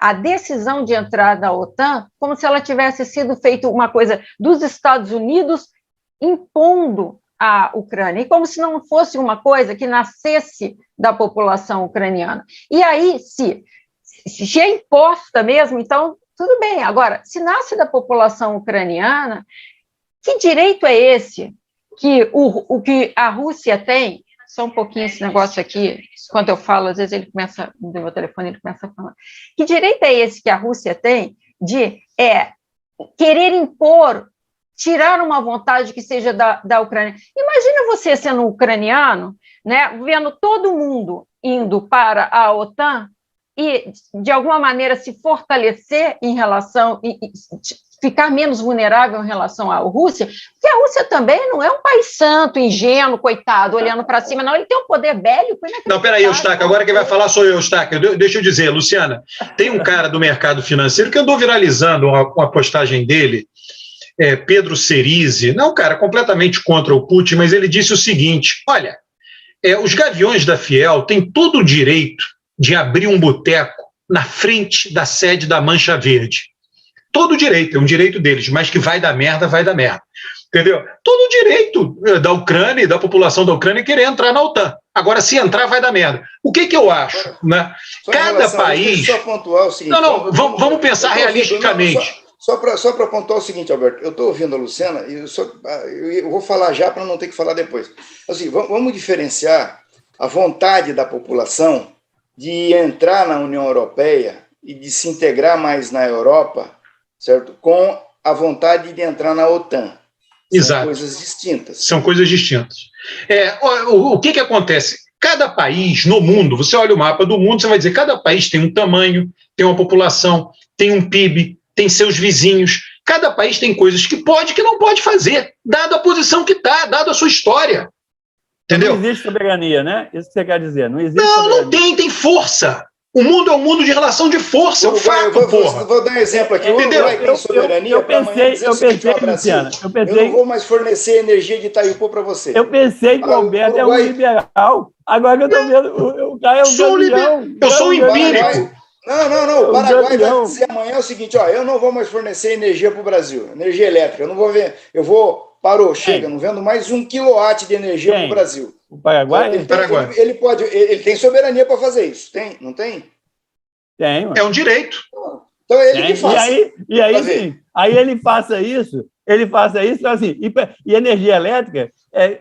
a decisão de entrar na OTAN, como se ela tivesse sido feita uma coisa dos Estados Unidos impondo a Ucrânia, e como se não fosse uma coisa que nascesse da população ucraniana. E aí, se é imposta mesmo, então tudo bem. Agora, se nasce da população ucraniana, que direito é esse que o que a Rússia tem? Só um pouquinho esse negócio aqui, quando eu falo, às vezes ele começa, no meu telefone, ele começa a falar. Que direito é esse que a Rússia tem de querer impor, tirar uma vontade que seja da Ucrânia? Imagina você sendo ucraniano, né, vendo todo mundo indo para a OTAN, e, de alguma maneira, se fortalecer em relação, e ficar menos vulnerável em relação à Rússia, porque a Rússia também não é um país santo, ingênuo, coitado, olhando para cima, não, ele tem um poder bélico. Não, peraí, Eustáquio, agora quem vai falar sou eu, Eustáquio. Deixa eu dizer, Luciana, tem um cara do mercado financeiro que andou viralizando uma postagem dele, Pedro Cerise, não, cara, completamente contra o Putin, mas ele disse o seguinte, olha, os gaviões da Fiel têm todo o direito de abrir um boteco na frente da sede da Mancha Verde. Todo o direito, é um direito deles, mas que vai dar merda, entendeu? Todo o direito da Ucrânia e da população da Ucrânia querer entrar na OTAN. Agora, se entrar, vai dar merda. O que eu acho? Né? Cada país... Só pontuar o seguinte... Não, vamos pensar realisticamente. Só para pontuar o seguinte, Alberto, eu estou ouvindo a Luciana, e eu vou falar já para não ter que falar depois. Assim, vamos diferenciar a vontade da população de entrar na União Europeia e de se integrar mais na Europa, certo? Com a vontade de entrar na OTAN. Exato. São coisas distintas. São coisas distintas. O que acontece? Cada país no mundo, você olha o mapa do mundo, você vai dizer, cada país tem um tamanho, tem uma população, tem um PIB, tem seus vizinhos. Cada país tem coisas que pode e que não pode fazer, dada a posição que está, dada a sua história. Entendeu? Não existe soberania, né? Isso que você quer dizer. Não existe Não, soberania. não tem força. O mundo é um mundo de relação de força, é um fato, porra. Vou dar um exemplo aqui. O Entendeu? Uruguai tem soberania para amanhã dizer o seguinte, ó, Brasil, eu não vou mais fornecer energia de Itaipu para você. Eu pensei que o Alberto é um liberal. Agora que eu estou vendo, o cara é um gavião. Eu sou um empírico. Não. O Paraguai vai dizer amanhã o seguinte, ó, eu não vou mais fornecer energia para o Brasil, energia elétrica. Eu não vou ver, parou, chega, não vendo mais 1 quilowatt de energia para o Brasil. O Paraguai? Ele tem soberania para fazer isso. Tem? Não tem? Tem, mano. É um direito. Então ele que faz. E aí, sim, aí ele faça isso, assim, e energia elétrica,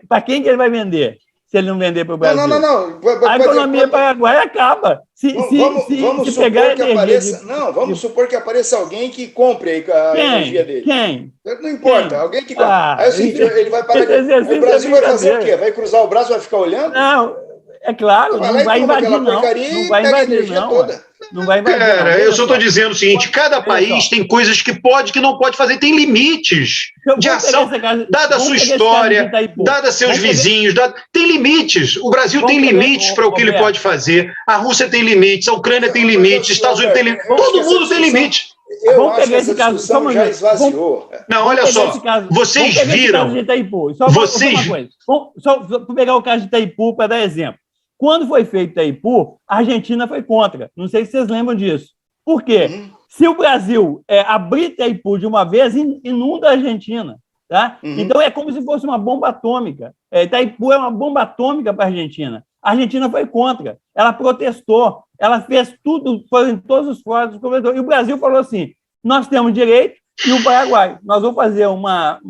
para quem que ele vai vender? Se ele não vender para o Brasil? Não. A economia paraguaia acaba. Vamos supor que apareça. Não, vamos supor que apareça alguém que compre a energia dele. Quem? Não importa, alguém que compre. Aí é o seguinte, ele vai parar. O Brasil vai fazer o quê? Vai cruzar o braço e vai ficar olhando? Não, é claro, não vai invadir, não. Não vai invadir, não. Não vai invadir. Cara, eu só estou dizendo o seguinte: cada país tem coisas que pode, que não pode fazer, tem limites de ação. Dada a sua história, dada seus vizinhos, tem limites. O Brasil tem limites para o que ele pode fazer, a Rússia tem limites, a Ucrânia tem limites, os Estados Unidos tem limites, todo mundo tem limite. Eu acho que essa discussão já esvaziou. Não, olha só, vocês viram. Só para pegar o caso de Itaipu para dar exemplo. Quando foi feito Itaipu, a Argentina foi contra. Não sei se vocês lembram disso. Por quê? Se o Brasil abrir Itaipu de uma vez, inunda a Argentina. Tá? Então, é como se fosse uma bomba atômica. Itaipu é uma bomba atômica para a Argentina. A Argentina foi contra. Ela protestou. Ela fez tudo, foi em todos os fóruns. E o Brasil falou assim, nós temos direito, e o Paraguai. Nós vamos fazer uma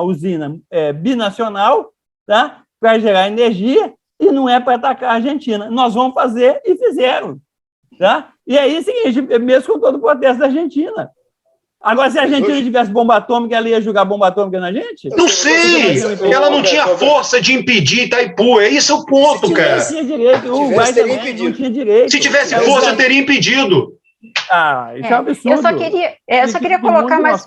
usina binacional, tá? Para gerar energia, e não é para atacar a Argentina. Nós vamos fazer, e fizeram. Tá? E aí, seguinte, mesmo com todo o protesto da Argentina. Agora, se a Argentina tivesse bomba atômica, ela ia jogar bomba atômica na gente? Não sei! Ela não tinha força de impedir Itaipu. Esse é o ponto, cara. Não tinha direito. O Uruguai também não tinha direito. Se tivesse força, teria impedido. Isso é um absurdo. Eu só queria colocar mais...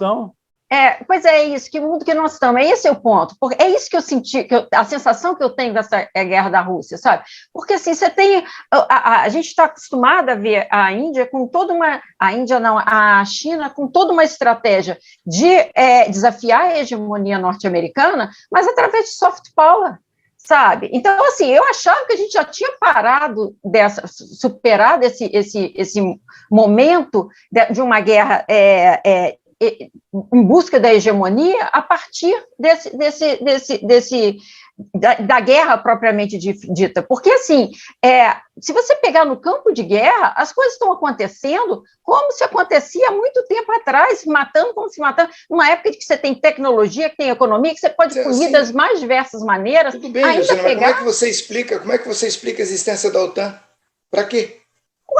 Pois é isso, que mundo que nós estamos, esse é o ponto, porque é isso que eu senti, a sensação que eu tenho dessa guerra da Rússia, sabe? Porque assim, você tem, a gente está acostumado a ver a Índia com toda uma, a China com toda uma estratégia de desafiar a hegemonia norte-americana, mas através de soft power, sabe? Então, assim, eu achava que a gente já tinha superado esse momento de uma guerra em busca da hegemonia a partir da guerra propriamente dita. Porque, assim, se você pegar no campo de guerra, as coisas estão acontecendo como se acontecia há muito tempo atrás, se matando como se matando, numa época de que você tem tecnologia, que tem economia, que você pode punir das mais diversas maneiras. Tudo bem, Luciana, mas como é que você explica a existência da OTAN? Para quê?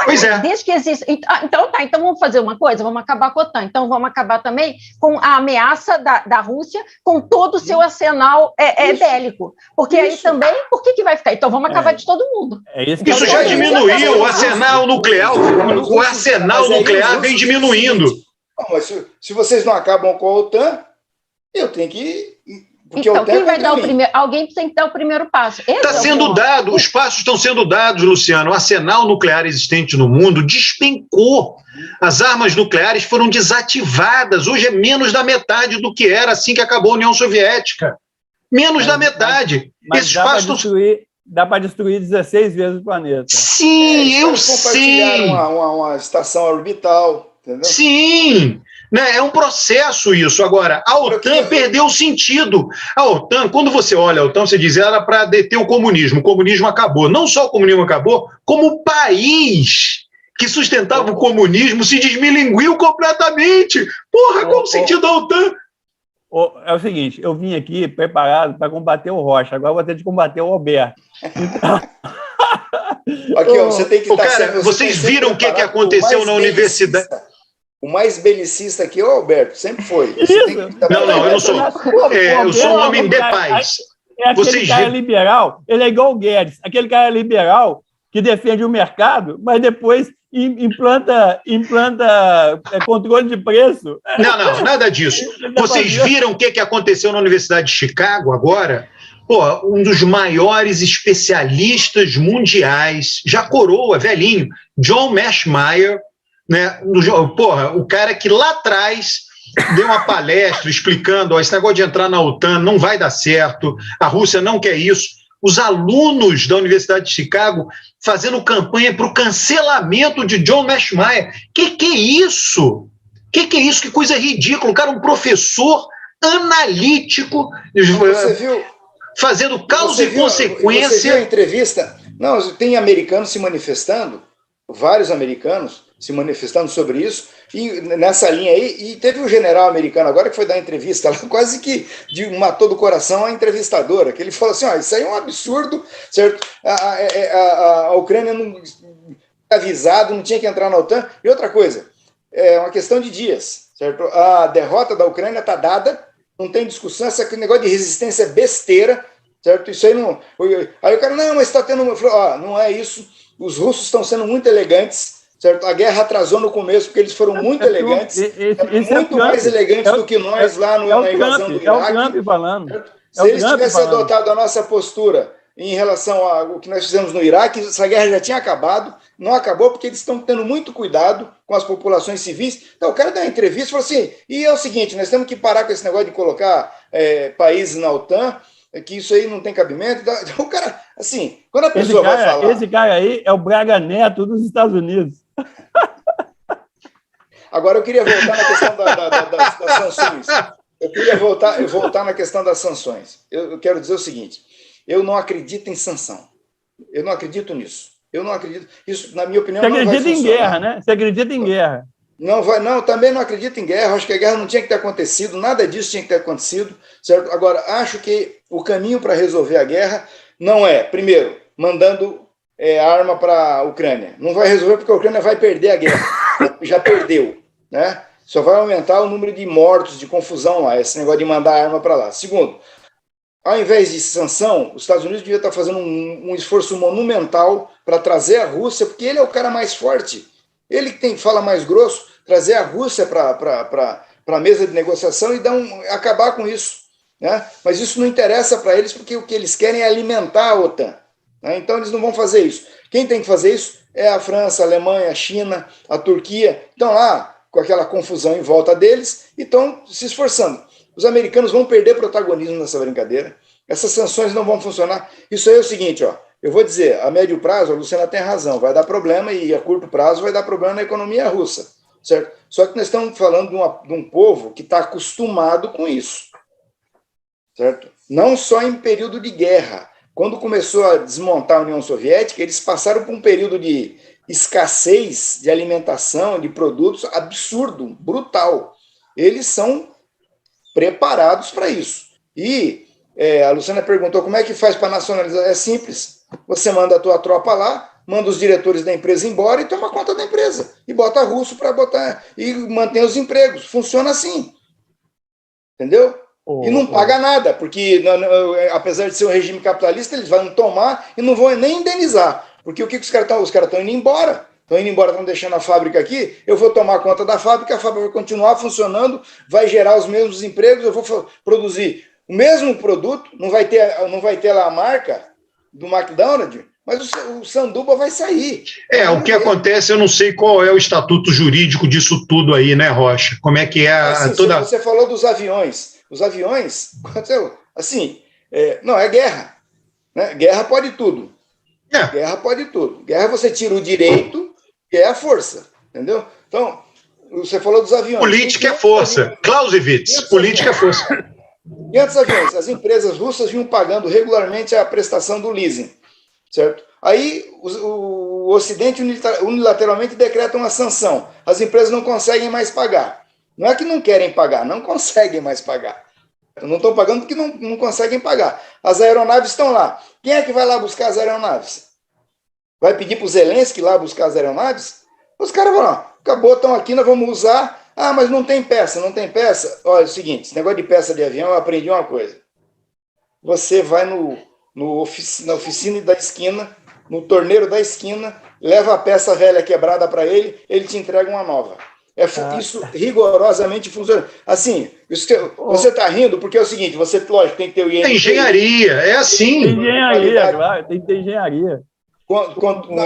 Pois é. Desde que existe. Então vamos fazer uma coisa, vamos acabar com a OTAN. Então vamos acabar também com a ameaça da Rússia com todo o seu arsenal bélico. Porque aí também, por que vai ficar? Então vamos acabar de todo mundo. Isso já diminuiu o arsenal nuclear. O arsenal nuclear vem diminuindo. Não, mas se vocês não acabam com a OTAN, eu tenho que... Porque então, quem vai dar o primeiro? Alguém tem que dar o primeiro passo. Está sendo dado, os passos estão sendo dados, Luciano. O arsenal nuclear existente no mundo despencou. As armas nucleares foram desativadas. Hoje é menos da metade do que era assim que acabou a União Soviética. Menos da metade. Mas dá para destruir 16 vezes o planeta. Sim, eu sei. Uma estação orbital, entendeu? Sim. É um processo isso. Agora, a OTAN perdeu o sentido. A OTAN, quando você olha a OTAN, você diz, era para deter o comunismo acabou. Não só o comunismo acabou, como o país que sustentava o comunismo se desmilinguiu completamente. Porra, qual o sentido da OTAN? É o seguinte, eu vim aqui preparado para combater o Rocha, agora eu vou ter de combater o Alberto. Aqui, você tem que cara, vocês viram o que aconteceu na universidade? O mais belicista aqui é o Alberto, sempre foi. Não, eu não sou. Eu sou um homem de paz. Aquele cara liberal, ele é igual o Guedes, aquele cara liberal que defende o mercado, mas depois implanta controle de preço. Não, nada disso. Vocês viram o que aconteceu na Universidade de Chicago agora? Porra, um dos maiores especialistas mundiais, já coroa, velhinho, John Meschmeyer, né? Porra, o cara que lá atrás deu uma palestra explicando, ó, esse negócio de entrar na OTAN não vai dar certo, a Rússia não quer isso. Os alunos da Universidade de Chicago fazendo campanha para o cancelamento de John Meschmeyer. Que é isso? Que é isso? Que coisa ridícula. O cara é um professor analítico, Você viu, fazendo causa e consequência. Você viu a entrevista? Não, tem americanos se manifestando, vários americanos se manifestando sobre isso, e nessa linha aí, e teve um general americano agora que foi dar entrevista lá, quase que matou do coração a entrevistadora, que ele falou assim, isso aí é um absurdo, certo? A Ucrânia não avisado, não tinha que entrar na OTAN, e outra coisa, é uma questão de dias, certo? A derrota da Ucrânia está dada, não tem discussão, esse negócio de resistência é besteira, certo? Isso aí não... Aí o cara, não, mas está tendo... não é isso, os russos estão sendo muito elegantes, certo? A guerra atrasou no começo, porque eles foram muito elegantes, muito mais elegantes do que nós lá na invasão do Iraque. É o Trump falando. Se eles tivessem adotado a nossa postura em relação ao que nós fizemos no Iraque, essa guerra já tinha acabado, não acabou porque eles estão tendo muito cuidado com as populações civis. Então o cara deu uma entrevista e falou assim, e é o seguinte, nós temos que parar com esse negócio de colocar países na OTAN, que isso aí não tem cabimento. Então, o cara, assim, quando a pessoa vai falar... Esse cara aí é o Braga Neto dos Estados Unidos. Agora, eu queria voltar na questão das sanções. Eu queria voltar na questão das sanções. Eu quero dizer o seguinte, eu não acredito em sanção. Eu não acredito nisso. Eu não acredito... Isso, na minha opinião, não vai funcionar. Você acredita em guerra, né? Você acredita em guerra. Não, também não acredito em guerra, acho que a guerra não tinha que ter acontecido, nada disso tinha que ter acontecido, certo? Agora, acho que o caminho para resolver a guerra não é, primeiro, mandando arma para a Ucrânia. Não vai resolver porque a Ucrânia vai perder a guerra, já perdeu, né? Só vai aumentar o número de mortos, de confusão lá, esse negócio de mandar arma para lá. Segundo, ao invés de sanção, os Estados Unidos devia estar fazendo um esforço monumental para trazer a Rússia, porque ele é o cara mais forte. Ele que fala mais grosso, trazer a Rússia para a mesa de negociação e acabar com isso, né? Mas isso não interessa para eles, porque o que eles querem é alimentar a OTAN, né? Então eles não vão fazer isso. Quem tem que fazer isso é a França, a Alemanha, a China, a Turquia. Estão lá com aquela confusão em volta deles e estão se esforçando. Os americanos vão perder protagonismo nessa brincadeira. Essas sanções não vão funcionar. Isso aí é o seguinte, eu vou dizer, a médio prazo, a Luciana tem razão, vai dar problema, e a curto prazo vai dar problema na economia russa, certo? Só que nós estamos falando de um povo que está acostumado com isso, certo? Não só em período de guerra. Quando começou a desmontar a União Soviética, eles passaram por um período de escassez de alimentação, de produtos absurdo, brutal. Eles são preparados para isso. E a Luciana perguntou como é que faz para nacionalizar. É simples. Você manda a tua tropa lá, manda os diretores da empresa embora e toma conta da empresa. E bota russo para botar... E mantém os empregos. Funciona assim. Entendeu? E não paga nada, porque apesar de ser um regime capitalista, eles vão tomar e não vão nem indenizar. Porque o que os caras estão? Os caras estão indo embora. Estão indo embora, estão deixando a fábrica aqui, eu vou tomar conta da fábrica, a fábrica vai continuar funcionando, vai gerar os mesmos empregos, eu vou produzir o mesmo produto, não vai ter lá a marca do McDonald's, mas o sanduba vai sair. O que acontece, eu não sei qual é o estatuto jurídico disso tudo aí, né, Rocha? Como é que é assim, toda... Você falou dos aviões. Os aviões, assim, não, é guerra. Né? Guerra pode tudo. Guerra pode tudo. Guerra você tira o direito, que é a força, entendeu? Então, você falou dos aviões. Política é força. Clausewitz, política é força. 500 aviões. As empresas russas vinham pagando regularmente a prestação do leasing, certo? Aí o Ocidente unilateralmente decreta uma sanção. As empresas não conseguem mais pagar. Não é que não querem pagar, não conseguem mais pagar. Não estão pagando porque não conseguem pagar. As aeronaves estão lá. Quem é que vai lá buscar as aeronaves? Vai pedir para o Zelensky ir lá buscar as aeronaves? Os caras vão lá, acabou, estão aqui, nós vamos usar. Ah, mas não tem peça, não tem peça. Olha, é o seguinte, esse negócio de peça de avião, eu aprendi uma coisa. Você vai na oficina da esquina, no torneiro da esquina, leva a peça velha quebrada para ele, ele te entrega uma nova. Isso rigorosamente funciona. Assim, você está rindo porque é o seguinte, você, lógico, tem que ter o INPI. É engenharia, é assim. Tem engenharia, claro, tem que ter engenharia.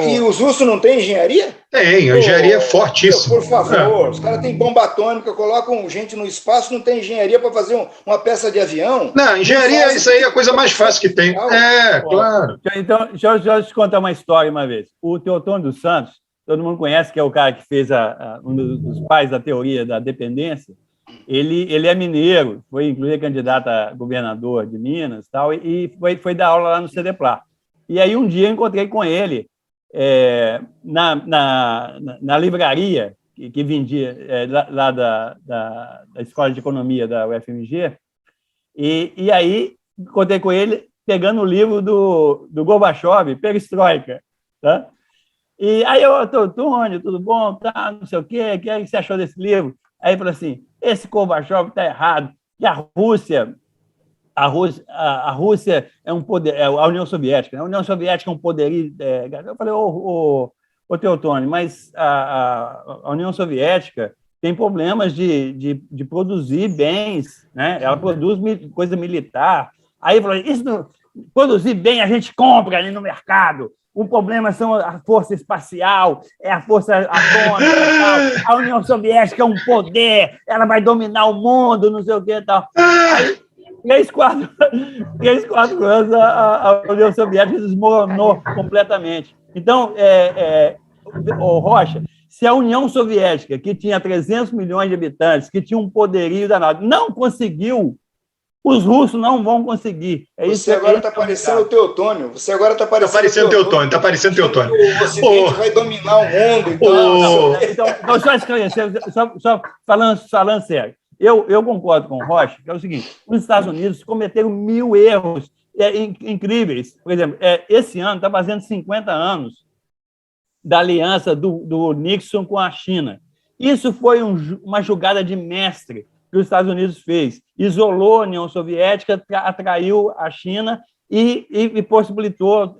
E os russos não têm engenharia? Tem, a engenharia é fortíssima. Por favor, os caras têm bomba atômica, colocam gente no espaço, não tem engenharia para fazer uma peça de avião. Não, engenharia, isso aí é a coisa mais fácil que tem. Claro. Então, deixa eu te contar uma história uma vez. O Teotônio dos Santos, todo mundo conhece, que é o cara que fez um dos pais da teoria da dependência. Ele é mineiro, foi inclusive candidato a governador de Minas tal, e foi dar aula lá no CDPLAR. E aí, um dia, eu encontrei com ele na livraria que vendia lá da Escola de Economia da UFMG, e aí encontrei com ele pegando o livro do Gorbachev, Perestroika, tá? E aí eu, Tônio, tudo bom? Tá, não sei o quê, o que você achou desse livro? Aí ele falou assim, esse Gorbachev está errado, que a Rússia é um poder, a União Soviética, né? A União Soviética é um poderio. Eu falei, ô Teotônio, mas a União Soviética tem problemas de produzir bens, né? Ela produz coisa militar. Aí ele falou, isso produzir bem a gente compra ali no mercado. O problema são a força espacial, a força atômica e tal. A União Soviética é um poder, ela vai dominar o mundo, não sei o que e tal. Aí, 3-4 anos, a União Soviética desmoronou completamente. Então, Rocha, se a União Soviética, que tinha 300 milhões de habitantes, que tinha um poderio danado, não conseguiu, os russos não vão conseguir. Você agora está parecendo o Teotônio. Você agora está parecendo o Teotônio. O Ocidente vai dominar o mundo. Então, só esclarecer, só falando sério. Eu concordo com o Rocha, que é o seguinte, os Estados Unidos cometeram 1000 erros incríveis. Por exemplo, esse ano está fazendo 50 anos da aliança do Nixon com a China. Isso foi uma jogada de mestre que os Estados Unidos fez. Isolou a União Soviética, atraiu a China e possibilitou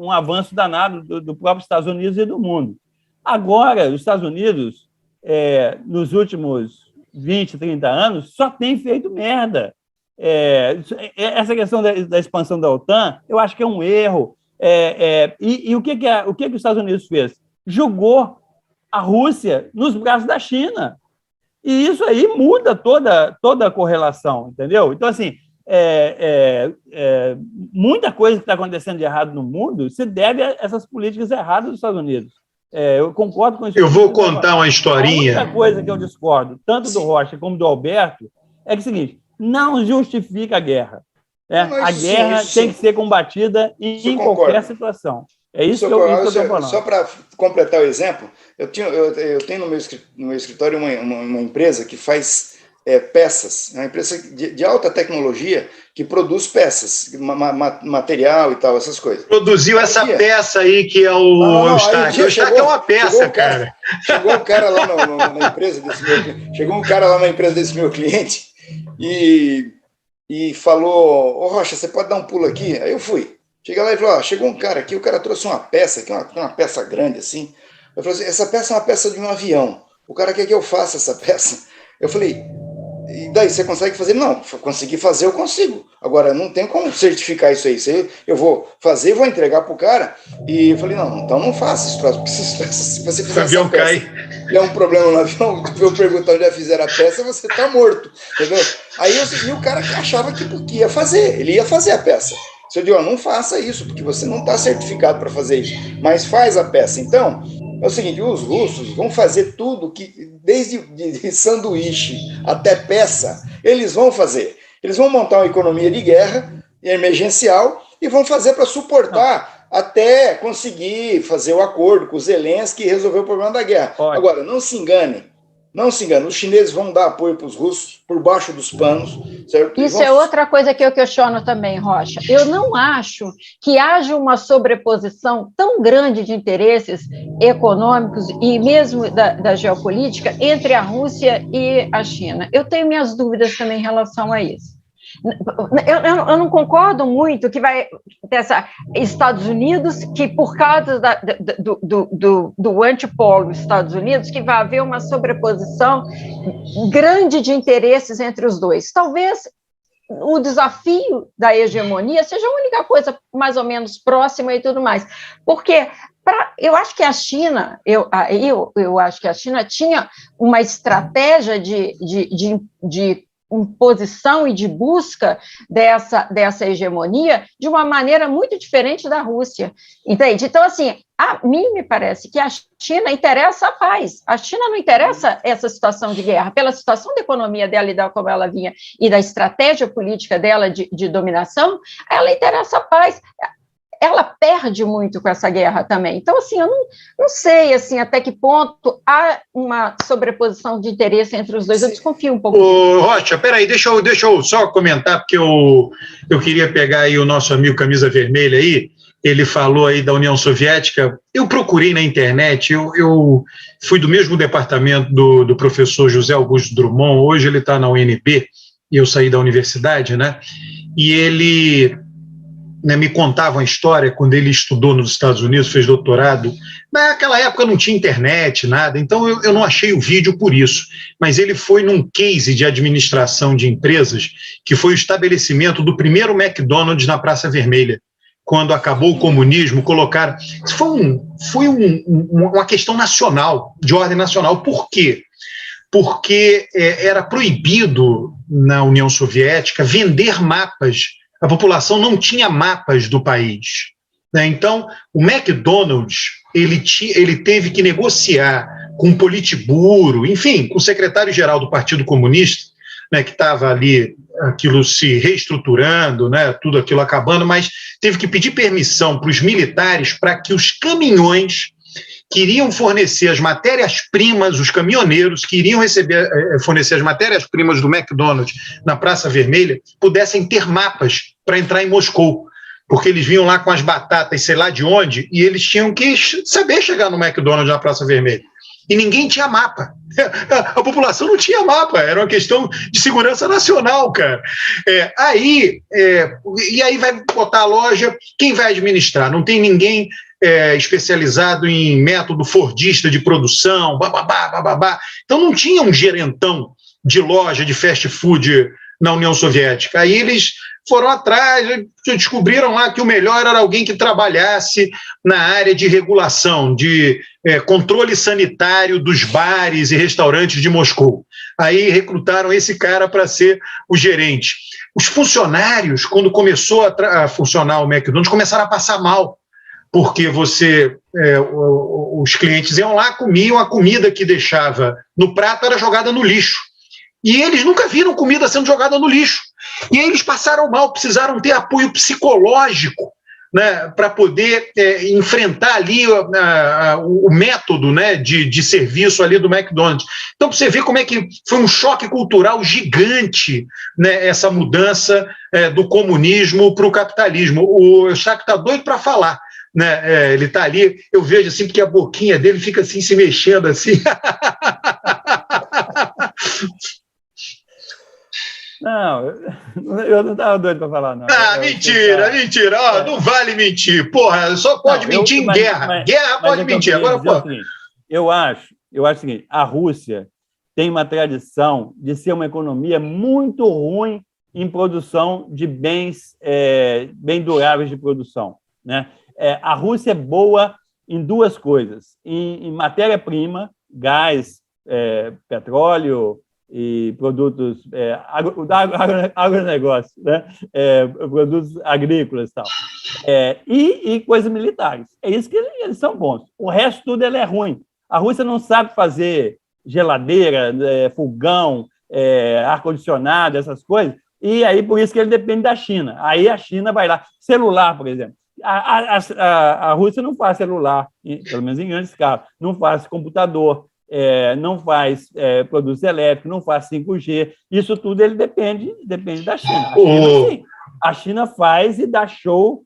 um avanço danado do próprio Estados Unidos e do mundo. Agora, os Estados Unidos, nos últimos 20, 30 anos, só tem feito merda. Essa questão da expansão da OTAN, eu acho que é um erro. E o que os Estados Unidos fez? Jogou a Rússia nos braços da China. E isso aí muda toda a correlação, entendeu? Então, assim, muita coisa que está acontecendo de errado no mundo se deve a essas políticas erradas dos Estados Unidos. Eu concordo com isso. Eu vou contar uma historinha. A única coisa que eu discordo, tanto do Rocha como do Alberto, é que é o seguinte, não justifica a guerra. A guerra tem que ser combatida em qualquer situação. É isso que eu estou falando. Só para completar o exemplo, eu tenho no meu escritório uma empresa que faz peças, uma empresa de alta tecnologia que produz peças, material e tal, essas coisas. Produziu essa peça aí que é o Eustáquio. O Eustáquio é uma peça, cara. Chegou um cara lá na empresa desse meu cliente e falou, ô Rocha, você pode dar um pulo aqui? Aí eu fui. Cheguei lá e falou, chegou um cara aqui, o cara trouxe uma peça, que é uma peça grande assim. Eu falei assim, essa peça é uma peça de um avião. O cara quer que eu faça essa peça. Eu falei, e daí, você consegue fazer? Não, conseguir fazer eu consigo. Agora, não tem como certificar isso aí. Eu vou fazer, vou entregar para o cara. E eu falei, não, então não faça isso, porque se você fizer o avião cai. É um problema no avião, eu perguntar onde já fizeram a peça, você está morto, entendeu? Aí o cara que achava que ia fazer, ele ia fazer a peça. Eu digo, não faça isso, porque você não está certificado para fazer isso, mas faz a peça. Então, é o seguinte, os russos vão fazer tudo, desde de sanduíche até peça, eles vão fazer. Eles vão montar uma economia de guerra, emergencial, e vão fazer para suportar até conseguir fazer o acordo com o Zelensky e resolver o problema da guerra. Pode. Agora, não se engane, os chineses vão dar apoio para os russos por baixo dos panos, certo? Isso é outra coisa que eu questiono também, Rocha. Eu não acho que haja uma sobreposição tão grande de interesses econômicos e mesmo da geopolítica entre a Rússia e a China. Eu tenho minhas dúvidas também em relação a isso. eu não concordo muito que vai dessa Estados Unidos, que por causa do antipolo Estados Unidos, que vai haver uma sobreposição grande de interesses entre os dois. Talvez o desafio da hegemonia seja a única coisa mais ou menos próxima e tudo mais, porque eu acho que a China, eu acho que a China tinha uma estratégia de imposição e de busca dessa hegemonia de uma maneira muito diferente da Rússia, entende? Então, assim, a mim me parece que a China interessa a paz, a China não interessa essa situação de guerra, pela situação da economia dela e da como ela vinha, e da estratégia política dela de dominação, ela interessa a paz. Ela perde muito com essa guerra também. Então, assim, eu não sei assim, até que ponto há uma sobreposição de interesse entre os dois. Eu desconfio um pouco. Ô, Rocha, peraí, deixa eu só comentar, porque eu queria pegar aí o nosso amigo Camisa Vermelha aí. Ele falou aí da União Soviética. Eu procurei na internet, eu fui do mesmo departamento do professor José Augusto Drummond. Hoje ele está na UNB, e eu saí da universidade, né? E ele... me contava uma história quando ele estudou nos Estados Unidos, fez doutorado. Naquela época não tinha internet, nada, então eu não achei o vídeo por isso. Mas ele foi num case de administração de empresas, que foi o estabelecimento do primeiro McDonald's na Praça Vermelha. Quando acabou o comunismo, colocaram... Foi uma questão nacional, de ordem nacional. Por quê? Porque era proibido na União Soviética vender mapas. A população não tinha mapas do país, né? Então, o McDonald's ele teve que negociar com o Politburo, enfim, com o secretário-geral do Partido Comunista, né, que estava ali, aquilo se reestruturando, né, tudo aquilo acabando, mas teve que pedir permissão para os militares para que os caminhões que iriam fornecer as matérias-primas, os caminhoneiros que iriam fornecer as matérias-primas do McDonald's na Praça Vermelha, pudessem ter mapas para entrar em Moscou, porque eles vinham lá com as batatas, sei lá de onde, e eles tinham que saber chegar no McDonald's na Praça Vermelha. E ninguém tinha mapa. A população não tinha mapa, era uma questão de segurança nacional, cara. E aí vai botar a loja, quem vai administrar? Não tem ninguém especializado em método fordista de produção, bababá. Então não tinha um gerentão de loja de fast food na União Soviética. Aí eles foram atrás, descobriram lá que o melhor era alguém que trabalhasse na área de regulação, de controle sanitário dos bares e restaurantes de Moscou. Aí recrutaram esse cara para ser o gerente. Os funcionários, quando começou a funcionar o McDonald's, começaram a passar mal, porque os clientes iam lá, comiam, a comida que deixava no prato era jogada no lixo. E eles nunca viram comida sendo jogada no lixo. E aí eles passaram mal, precisaram ter apoio psicológico, né, para poder enfrentar ali o método, né, de serviço ali do McDonald's. Então, para você ver como é que foi um choque cultural gigante, né, essa mudança do comunismo para o capitalismo. O Chaco está doido para falar. Né, ele está ali, eu vejo assim, porque a boquinha dele fica assim, se mexendo assim. Não, eu não estava doido para falar, não. Mentira. Não vale mentir. Porra, só pode mentir em guerra. Guerra pode mentir. Agora, pô. Eu acho o seguinte, a Rússia tem uma tradição de ser uma economia muito ruim em produção de bens bem duráveis de produção, né? A Rússia é boa em duas coisas, em matéria-prima, gás, petróleo e produtos agronegócio, né? Produtos agrícolas e tal, e coisas militares. É isso que eles são bons. O resto tudo é ruim. A Rússia não sabe fazer geladeira, fogão, ar-condicionado, essas coisas, e aí por isso que ele depende da China. Aí a China vai lá. Celular, por exemplo. A Rússia não faz celular, pelo menos em grandes escala, não faz computador, não faz produtos elétricos, não faz 5G, isso tudo ele depende da China. A China faz e dá show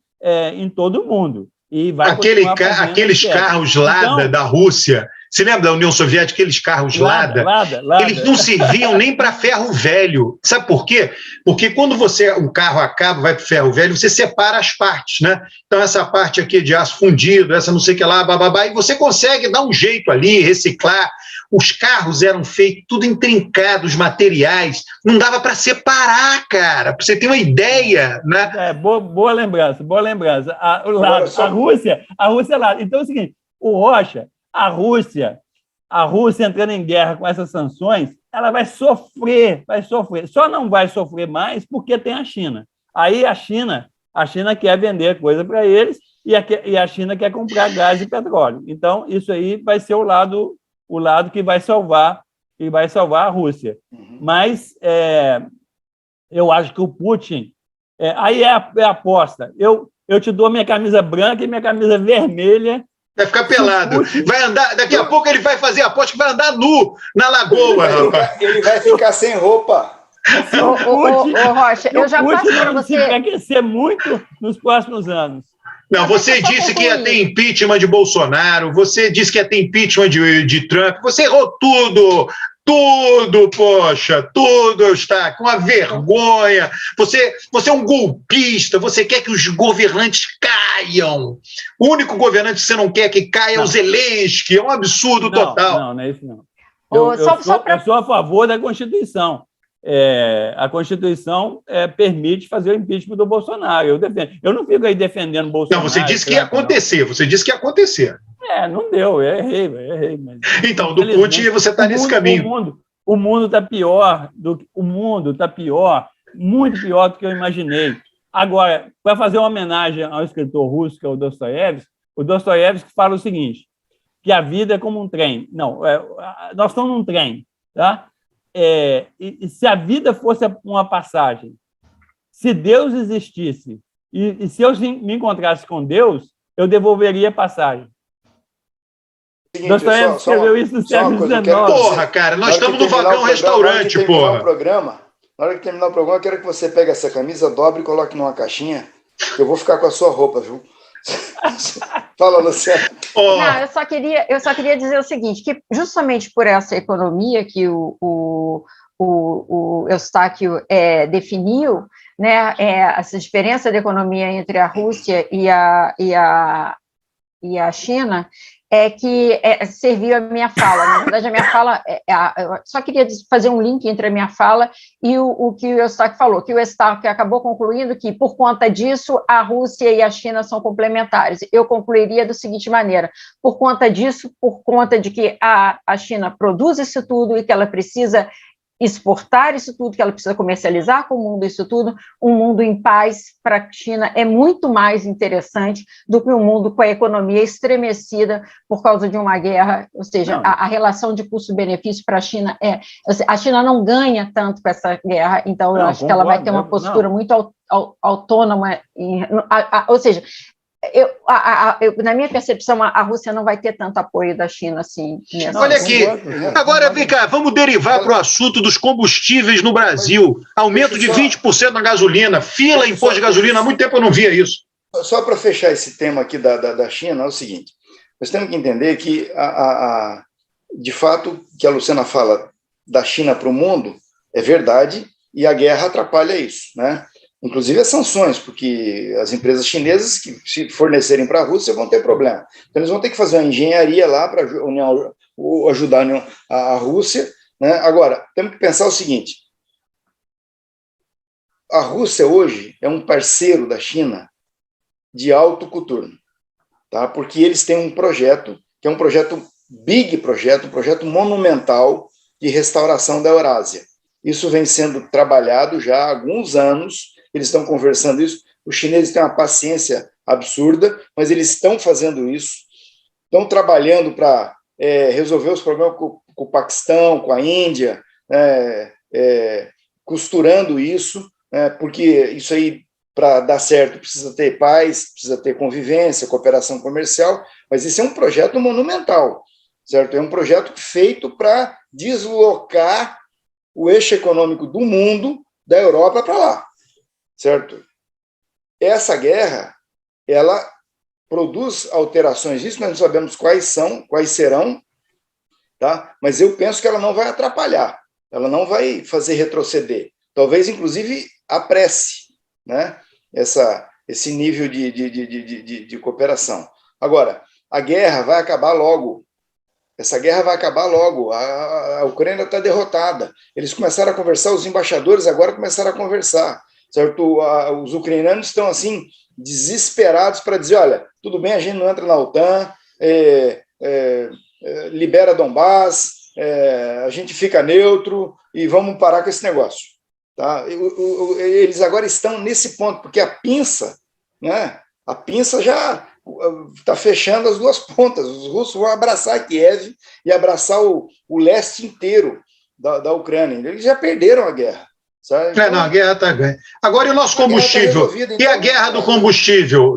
em todo mundo. E vai aqueles carros lá da Rússia, Você lembra da União Soviética, aqueles carros Lada? Lada. Eles não serviam nem para ferro velho. Sabe por quê? Porque quando o carro acaba, vai para o ferro velho, você separa as partes, né? Então, essa parte aqui é de aço fundido, essa não sei o que lá, bababá, e você consegue dar um jeito ali, reciclar. Os carros eram feitos tudo intrincado, os materiais, não dava para separar, cara, para você ter uma ideia, né? Boa lembrança. A Rússia lá. Então é o seguinte, o Rocha, a Rússia entrando em guerra com essas sanções, ela vai sofrer. Só não vai sofrer mais porque tem a China. Aí a China quer vender coisa para eles e a China quer comprar gás e petróleo. Então, isso aí vai ser o lado que vai salvar a Rússia. Mas eu acho que o Putin... aí é a aposta. Eu te dou minha camisa branca e minha camisa vermelha. Vai ficar pelado. Vai andar, daqui a pouco ele vai fazer a aposta que vai andar nu na lagoa, rapaz. Ele vai ficar sem roupa. Ô, Rocha, eu já passo para você... vai aquecer muito nos próximos anos. Não, você disse que ia ter impeachment de Bolsonaro, você disse que ia ter impeachment de Trump, você errou tudo, poxa, tudo, Eustáquio, uma vergonha. Você é um golpista, você quer que os governantes caiam. O único governante que você não quer que caia é o Zelensky, é um absurdo total. Não é isso não. Eu sou a favor da Constituição. A Constituição permite fazer o impeachment do Bolsonaro. Eu defendo. Eu não fico aí defendendo o Bolsonaro. Não, você disse que ia acontecer. Você disse que ia acontecer. Não deu. Eu errei. Mas, então, do Putin, você está nesse caminho. O mundo está pior. Muito pior do que eu imaginei. Agora, para fazer uma homenagem ao escritor russo, que é o Dostoiévski fala o seguinte, que a vida é como um trem. Não, nós estamos num trem, tá? E se a vida fosse uma passagem, se Deus existisse e se eu me encontrasse com Deus, eu devolveria a passagem. Dostoiévski escreveu isso no século XIX. Porra, cara, nós estamos no Vagão Restaurante, porra. Na hora que terminar o programa, eu quero que você pegue essa camisa, dobre e coloque numa caixinha. Eu vou ficar com a sua roupa, viu? Fala, Luciano. Não, eu só queria dizer o seguinte, que justamente por essa economia que o Eustáquio definiu, né, essa diferença de economia entre a Rússia e a China, que serviu a minha fala. Na verdade, a minha fala... eu só queria fazer um link entre a minha fala e o que o Eustáquio falou, que o Eustáquio acabou concluindo que, por conta disso, a Rússia e a China são complementares. Eu concluiria da seguinte maneira, por conta disso, por conta de que a China produz isso tudo e que ela precisa exportar isso tudo, que ela precisa comercializar com o mundo isso tudo, um mundo em paz para a China é muito mais interessante do que um mundo com a economia estremecida por causa de uma guerra, ou seja, a relação de custo-benefício para a China a China não ganha tanto com essa guerra, então eu acho que ela vai ter uma postura muito autônoma, ou seja, na minha percepção, a Rússia não vai ter tanto apoio da China assim. Olha aqui, agora vem cá, vamos derivar para o assunto dos combustíveis no Brasil. Aumento de 20% na gasolina, fila em posto de gasolina, há muito tempo eu não via isso. Só para fechar esse tema aqui da China, é o seguinte, nós temos que entender que, de fato, que a Luciana fala da China para o mundo é verdade e a guerra atrapalha isso, né? Inclusive as sanções, porque as empresas chinesas que se fornecerem para a Rússia vão ter problema. Então, eles vão ter que fazer uma engenharia lá para ajudar a Rússia, né? Agora, temos que pensar o seguinte, a Rússia hoje é um parceiro da China de alto coturno, tá? Porque eles têm um projeto, que é um projeto um projeto monumental de restauração da Eurásia. Isso vem sendo trabalhado já há alguns anos. Eles estão conversando isso, os chineses têm uma paciência absurda, mas eles estão fazendo isso, estão trabalhando para resolver os problemas com o Paquistão, com a Índia, costurando isso, porque isso aí, para dar certo, precisa ter paz, precisa ter convivência, cooperação comercial, mas esse é um projeto monumental, certo? É um projeto feito para deslocar o eixo econômico do mundo, da Europa para lá. Certo? Essa guerra, ela produz alterações, isso nós não sabemos quais serão, tá? Mas eu penso que ela não vai atrapalhar, ela não vai fazer retroceder, talvez, inclusive, apresse, né, esse nível de cooperação. Agora, a guerra vai acabar logo. Essa guerra vai acabar logo. A Ucrânia está derrotada. Eles começaram a conversar, os embaixadores agora começaram a conversar. Certo? Os ucranianos estão assim desesperados para dizer, olha, tudo bem, a gente não entra na OTAN, libera Donbás, a gente fica neutro e vamos parar com esse negócio. Tá? Eles agora estão nesse ponto, porque a pinça, né? A pinça já está fechando as duas pontas. Os russos vão abraçar Kiev e abraçar o leste inteiro da Ucrânia. Eles já perderam a guerra. Sabe? Então, não, a guerra está ganha. Agora, e o nosso combustível? Então, e a guerra do combustível?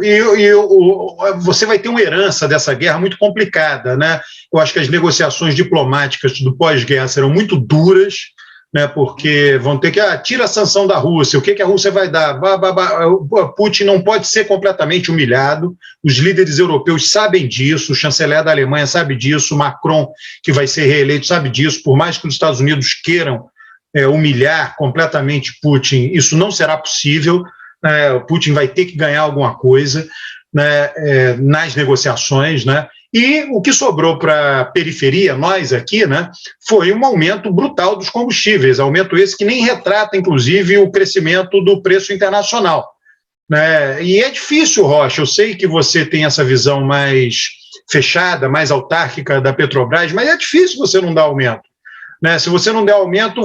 Você vai ter uma herança dessa guerra muito complicada, né? Eu acho que as negociações diplomáticas do pós-guerra serão muito duras, né, porque vão ter que tira a sanção da Rússia, o que a Rússia vai dar? Putin não pode ser completamente humilhado, os líderes europeus sabem disso, o chanceler da Alemanha sabe disso, o Macron, que vai ser reeleito, sabe disso, por mais que os Estados Unidos queiram humilhar completamente Putin, isso não será possível, o Putin vai ter que ganhar alguma coisa, né, nas negociações, né? E o que sobrou para a periferia, nós aqui, né, foi um aumento brutal dos combustíveis, aumento esse que nem retrata, inclusive, o crescimento do preço internacional, né? E é difícil, Rocha, eu sei que você tem essa visão mais fechada, mais autárquica da Petrobras, mas é difícil você não dar aumento. Né? Se você não der aumento,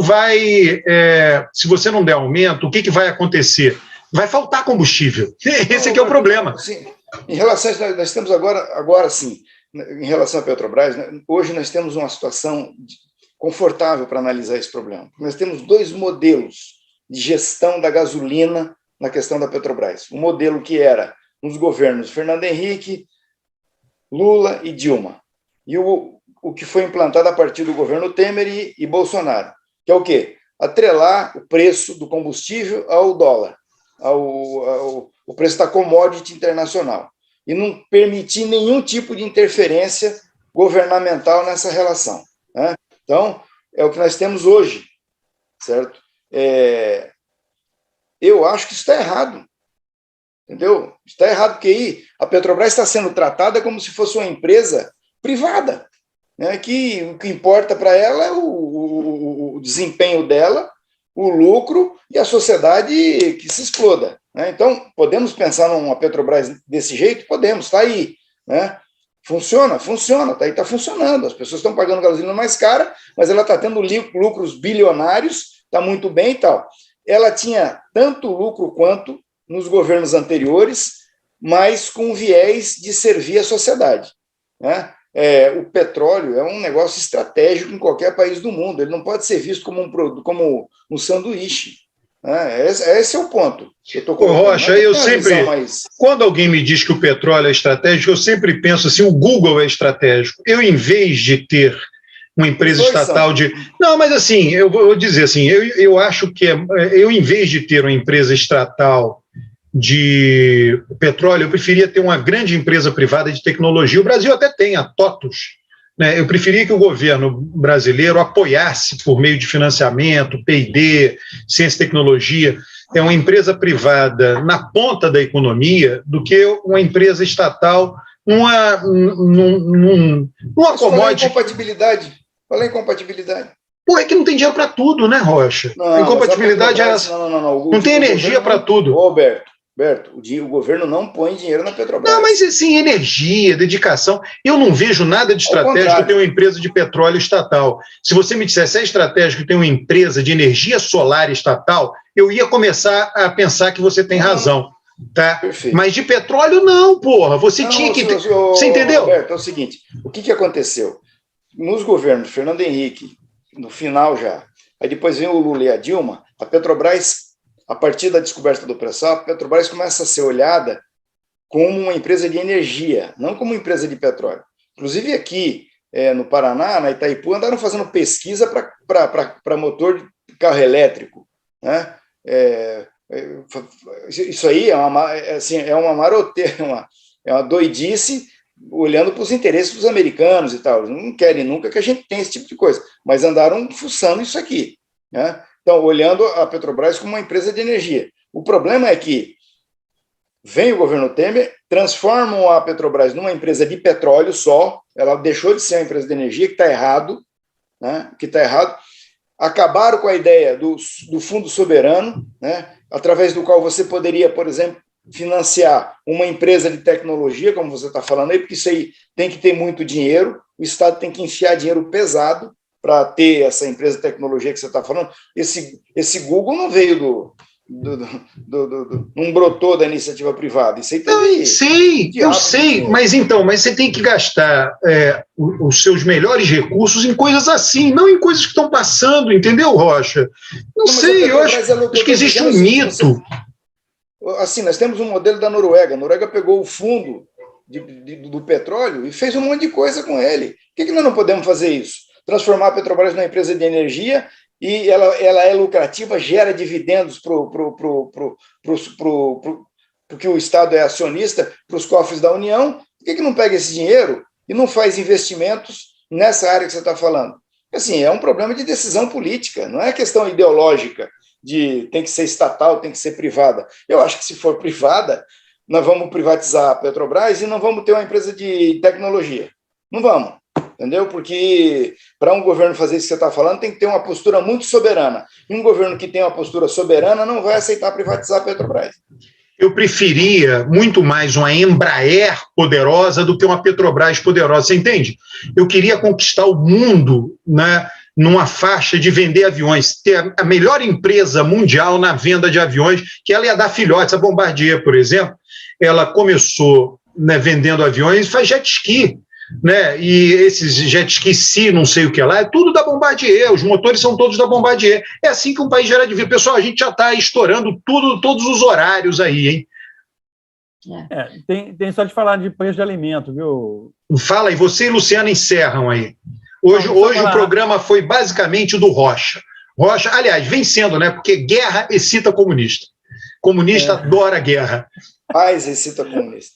se você não der aumento, o que vai acontecer? Vai faltar combustível. Esse aqui é o problema. Sim. Em relação a nós temos agora sim, em relação à Petrobras, né, hoje nós temos uma situação confortável para analisar esse problema. Nós temos dois modelos de gestão da gasolina na questão da Petrobras. Um modelo que era nos governos Fernando Henrique, Lula e Dilma. E o que foi implantado a partir do governo Temer e Bolsonaro, que é o quê? Atrelar o preço do combustível ao dólar, o preço da commodity internacional, e não permitir nenhum tipo de interferência governamental nessa relação. Né? Então, é o que nós temos hoje, certo? Eu acho que isso está errado, entendeu? Está errado, porque aí a Petrobras está sendo tratada como se fosse uma empresa privada, né? Que o que importa para ela é o desempenho dela, o lucro e a sociedade que se exploda. Né? Então, podemos pensar numa Petrobras desse jeito? Podemos, está aí. Né? Funciona, está aí, está funcionando. As pessoas estão pagando gasolina mais cara, mas ela está tendo lucros bilionários, está muito bem e tal. Ela tinha tanto lucro quanto nos governos anteriores, mas com viés de servir a sociedade. Né? O petróleo é um negócio estratégico em qualquer país do mundo. Ele não pode ser visto como um produto, como um sanduíche. Esse é o ponto. Rocha, eu sempre, quando alguém me diz que o petróleo é estratégico, eu sempre penso assim, o Google é estratégico. Eu, em vez de ter uma empresa estatal de... Não, mas assim, eu vou dizer assim, eu acho que eu, em vez de ter uma empresa estatal de petróleo, eu preferia ter uma grande empresa privada de tecnologia. O Brasil até tem a TOTUS, né? Eu preferia que o governo brasileiro apoiasse por meio de financiamento, P&D, ciência e tecnologia, uma empresa privada na ponta da economia do que uma empresa estatal numa commodity. Qual é a incompatibilidade? Pô, é que não tem dinheiro para tudo, né, Rocha? A incompatibilidade é essa. Não tem energia para tudo. Roberto, o governo não põe dinheiro na Petrobras. Não, mas assim, energia, dedicação. Eu não vejo nada de estratégico ter uma empresa de petróleo estatal. Se você me dissesse é estratégico ter uma empresa de energia solar estatal, eu ia começar a pensar que você tem razão. Tá? Perfeito. Mas de petróleo, não, porra. Você tinha que. Você entendeu? Roberto, é o seguinte: o que aconteceu? Nos governos Fernando Henrique, no final já, aí depois vem o Lula e a Dilma, a Petrobras, a partir da descoberta do pré-sal, a Petrobras começa a ser olhada como uma empresa de energia, não como uma empresa de petróleo. Inclusive aqui no Paraná, na Itaipu, andaram fazendo pesquisa para motor de carro elétrico. Né? Isso aí é uma maroteira, é uma doidice olhando para os interesses dos americanos e tal. Eles não querem nunca que a gente tenha esse tipo de coisa, mas andaram fuçando isso aqui, né? Então, olhando a Petrobras como uma empresa de energia. O problema é que vem o governo Temer, transformam a Petrobras numa empresa de petróleo só, ela deixou de ser uma empresa de energia, que está errado, né? Que está errado. Acabaram com a ideia do fundo soberano, né? Através do qual você poderia, por exemplo, financiar uma empresa de tecnologia, como você está falando aí, porque isso aí tem que ter muito dinheiro, o Estado tem que enfiar dinheiro pesado para ter essa empresa de tecnologia que você está falando. Esse Google não veio não brotou da iniciativa privada. Isso aí teve eu sei, mas você tem que gastar os seus melhores recursos em coisas assim, não em coisas que estão passando, entendeu, Rocha? Não sei, eu acho que existe um mito. Assim, nós temos um modelo da Noruega. A Noruega pegou o fundo do petróleo e fez um monte de coisa com ele. Por que nós não podemos fazer isso? Transformar a Petrobras numa empresa de energia e ela é lucrativa, gera dividendos porque o Estado é acionista para os cofres da União. Por que não pega esse dinheiro e não faz investimentos nessa área que você está falando? Assim, é um problema de decisão política, não é questão ideológica de tem que ser estatal, tem que ser privada. Eu acho que se for privada, nós vamos privatizar a Petrobras e não vamos ter uma empresa de tecnologia. Não vamos. Entendeu? Porque para um governo fazer isso que você está falando, tem que ter uma postura muito soberana. E um governo que tem uma postura soberana não vai aceitar privatizar a Petrobras. Eu preferia muito mais uma Embraer poderosa do que uma Petrobras poderosa, você entende? Eu queria conquistar o mundo, né, numa faixa de vender aviões, ter a melhor empresa mundial na venda de aviões, que ela ia dar filhotes. A Bombardier, por exemplo, ela começou, né, vendendo aviões, faz jet ski. Né? E esses jet ski, não sei o que lá, é tudo da Bombardier, os motores são todos da Bombardier. É assim que um país gera de vida. Pessoal, a gente já está estourando todos os horários aí, hein? Tem só de falar de preço de alimento, viu? Fala aí, você e Luciana encerram aí. Hoje o programa foi basicamente o do Rocha. Rocha, aliás, vencendo, né? Porque guerra excita comunista. Comunista adora guerra. Paz excita comunista.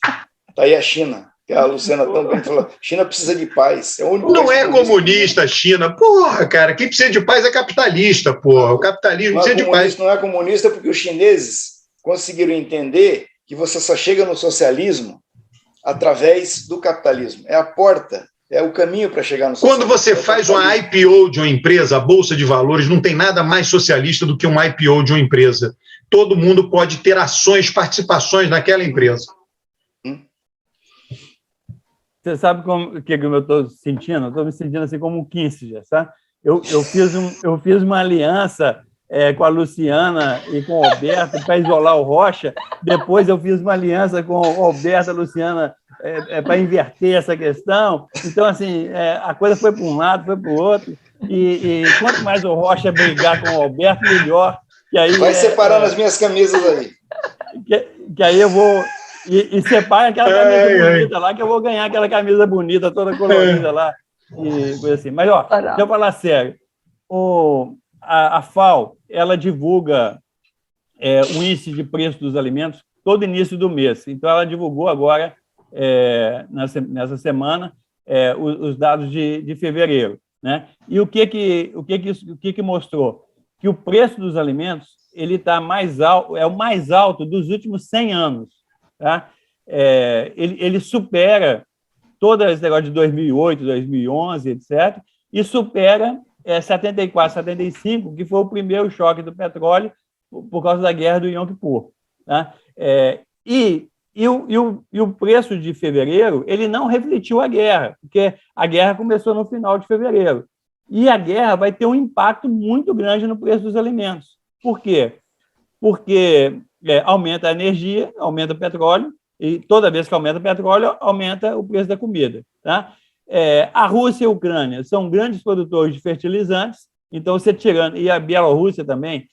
Tá aí a China. A Luciana também falou, China precisa de paz. Não é comunista a China. Porra, cara, quem precisa de paz é capitalista, porra. O capitalismo precisa de paz. Não é comunista porque os chineses conseguiram entender que você só chega no socialismo através do capitalismo. É a porta, é o caminho para chegar no socialismo. Quando você faz uma IPO de uma empresa, a Bolsa de Valores, não tem nada mais socialista do que uma IPO de uma empresa. Todo mundo pode ter ações, participações naquela empresa. Você sabe o que eu estou sentindo? Eu estou me sentindo assim como um Kissinger, sabe? Eu fiz uma aliança com a Luciana e com o Alberto para isolar o Rocha. Depois eu fiz uma aliança com o Alberto e a Luciana para inverter essa questão. Então, assim, a coisa foi para um lado, foi para o outro. E quanto mais o Rocha brigar com o Alberto, melhor. Que aí, vai separando as minhas camisas aí. Que aí eu vou... E separa aquela camisa bonita lá, que eu vou ganhar aquela camisa bonita, toda colorida lá. E coisa assim. Mas, deixa eu falar sério. A FAO, ela divulga o índice de preço dos alimentos todo início do mês. Então, ela divulgou agora, nessa semana, os dados de fevereiro. Né? E o que mostrou? Que o preço dos alimentos ele tá mais alto, é o mais alto dos últimos 100 anos. Tá? Ele supera todo esse negócio de 2008, 2011, etc., e supera 74, 75, que foi o primeiro choque do petróleo por causa da guerra do Yom Kippur. Tá? E o preço de fevereiro ele não refletiu a guerra, porque a guerra começou no final de fevereiro. E a guerra vai ter um impacto muito grande no preço dos alimentos. Por quê? Porque aumenta a energia, aumenta o petróleo, e toda vez que aumenta o petróleo, aumenta o preço da comida. Tá? A Rússia e a Ucrânia são grandes produtores de fertilizantes, então você tirando, e a Bielorrússia também,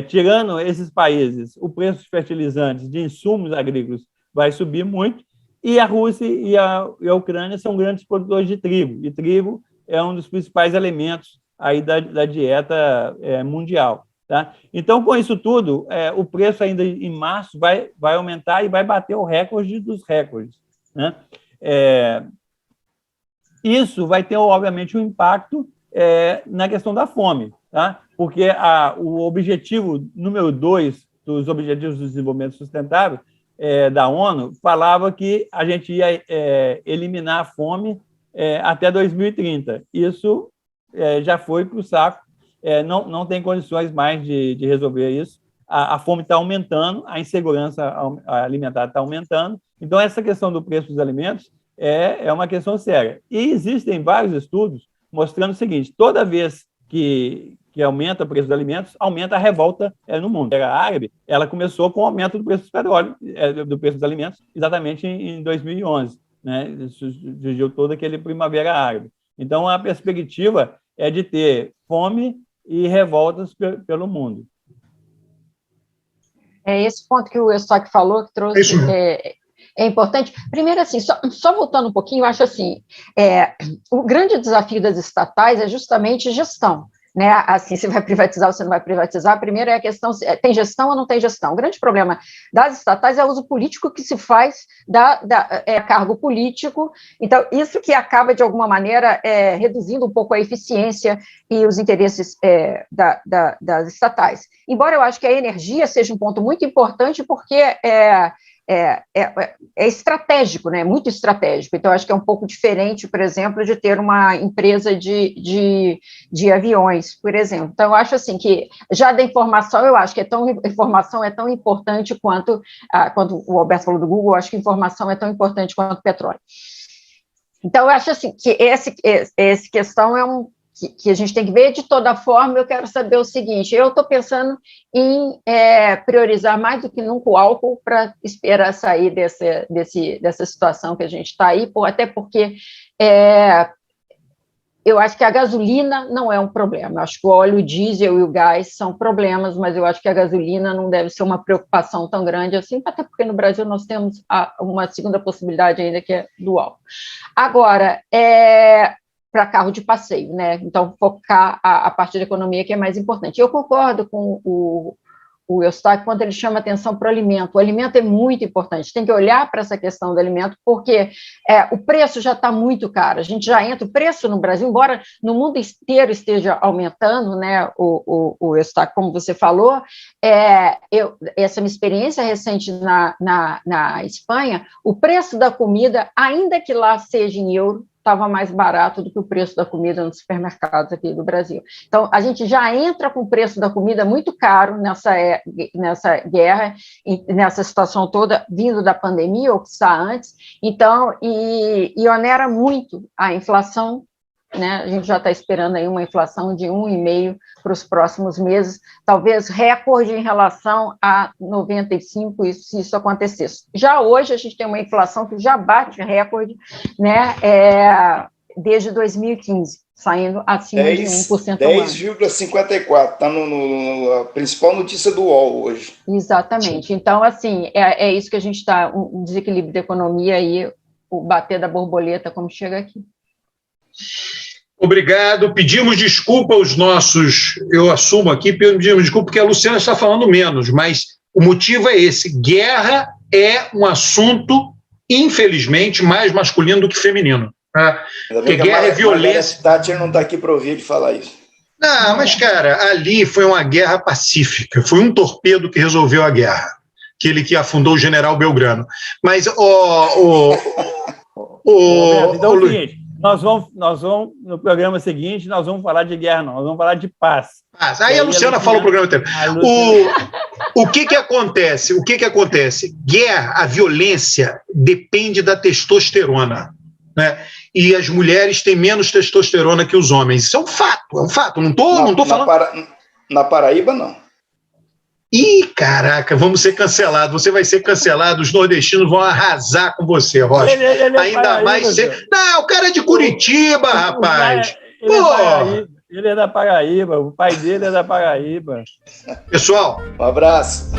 tirando esses países, o preço de fertilizantes, de insumos agrícolas, vai subir muito, e a Rússia e a Ucrânia são grandes produtores de trigo, e trigo é um dos principais alimentos aí da dieta mundial. Tá? Então, com isso tudo, o preço ainda em março vai aumentar e vai bater o recorde dos recordes. Né? Isso vai ter, obviamente, um impacto na questão da fome, tá? Porque o objetivo número 2 dos Objetivos do Desenvolvimento Sustentável da ONU falava que a gente ia eliminar a fome até 2030. Isso já foi para o saco, não tem condições mais de resolver isso. A fome está aumentando, a insegurança alimentar está aumentando. Então, essa questão do preço dos alimentos é uma questão séria. E existem vários estudos mostrando o seguinte: toda vez que aumenta o preço dos alimentos, aumenta a revolta no mundo. A árabe, ela começou com o aumento do preço do petróleo, do preço dos alimentos, exatamente em 2011. Né? Surgiu todo aquele Primavera Árabe. Então, a perspectiva é de ter fome e revoltas pelo mundo. É esse ponto que o Eustáquio falou, que trouxe, é importante. Primeiro, assim, só voltando um pouquinho, eu acho assim, o grande desafio das estatais é justamente gestão, né? Assim, se vai privatizar ou se não vai privatizar. Primeiro é a questão, tem gestão ou não tem gestão? O grande problema das estatais é o uso político que se faz cargo político. Então, isso que acaba, de alguma maneira, reduzindo um pouco a eficiência e os interesses das estatais. Embora eu acho que a energia seja um ponto muito importante, porque é estratégico, né? Muito estratégico. Então, acho que é um pouco diferente, por exemplo, de ter uma empresa de aviões, por exemplo. Então, eu acho assim que, já da informação, eu acho que informação é tão importante quanto o Alberto falou do Google, eu acho que informação é tão importante quanto o petróleo. Então, eu acho assim que essa questão é que a gente tem que ver. De toda forma, eu quero saber o seguinte: eu estou pensando em priorizar mais do que nunca o álcool para esperar sair dessa situação que a gente está aí, até porque eu acho que a gasolina não é um problema. Eu acho que o óleo, o diesel e o gás são problemas, mas eu acho que a gasolina não deve ser uma preocupação tão grande assim, até porque no Brasil nós temos uma segunda possibilidade ainda, que é do álcool. Agora, para carro de passeio, né? Então, focar a parte da economia que é mais importante. Eu concordo com o Eustáquio quando ele chama atenção para o alimento. O alimento é muito importante, tem que olhar para essa questão do alimento, porque o preço já está muito caro. A gente já entra, o preço no Brasil, embora no mundo inteiro esteja aumentando, né? O Eustáquio, como você falou, essa minha experiência recente na Espanha, o preço da comida, ainda que lá seja em euro, estava mais barato do que o preço da comida nos supermercados aqui do Brasil. Então, a gente já entra com o preço da comida muito caro nessa guerra, nessa situação toda, vindo da pandemia, ou que está antes, então, e onera muito a inflação, né? A gente já está esperando aí uma inflação de 1,5% para os próximos meses, talvez recorde em relação a 95, se isso acontecesse. Já hoje a gente tem uma inflação que já bate recorde, né? Desde 2015, saindo acima de 1% ao ano. 10,54%, está na principal notícia do UOL hoje. Exatamente. Então, assim, é isso que a gente está, um desequilíbrio da economia aí, o bater da borboleta, como chega aqui. Obrigado. Pedimos desculpa aos nossos, eu assumo aqui, pedimos desculpa porque a Luciana está falando menos, mas o motivo é esse: guerra é um assunto, infelizmente, mais masculino do que feminino. Tá? Porque guerra é violência. Thatcher não está aqui para ouvir de falar isso. Não, mas, cara, ali foi uma guerra pacífica, foi um torpedo que resolveu a guerra, aquele que afundou o general Belgrano. Mas, então, o seguinte, nós vamos, no programa seguinte, nós vamos falar de guerra, não, nós vamos falar de paz. Aí a Luciana fala o programa inteiro. O que acontece? O que acontece? Guerra, a violência, depende da testosterona, né? E as mulheres têm menos testosterona que os homens. Isso é um fato. Não estou falando... Na Paraíba, não. Ih, caraca, vamos ser cancelados. Você vai ser cancelado, os nordestinos vão arrasar com você, Rocha. Ele ainda Paraíba, mais... Não, o cara é de Curitiba, rapaz. Ele é da Paraíba, o pai dele é da Paraíba. Pessoal, um abraço.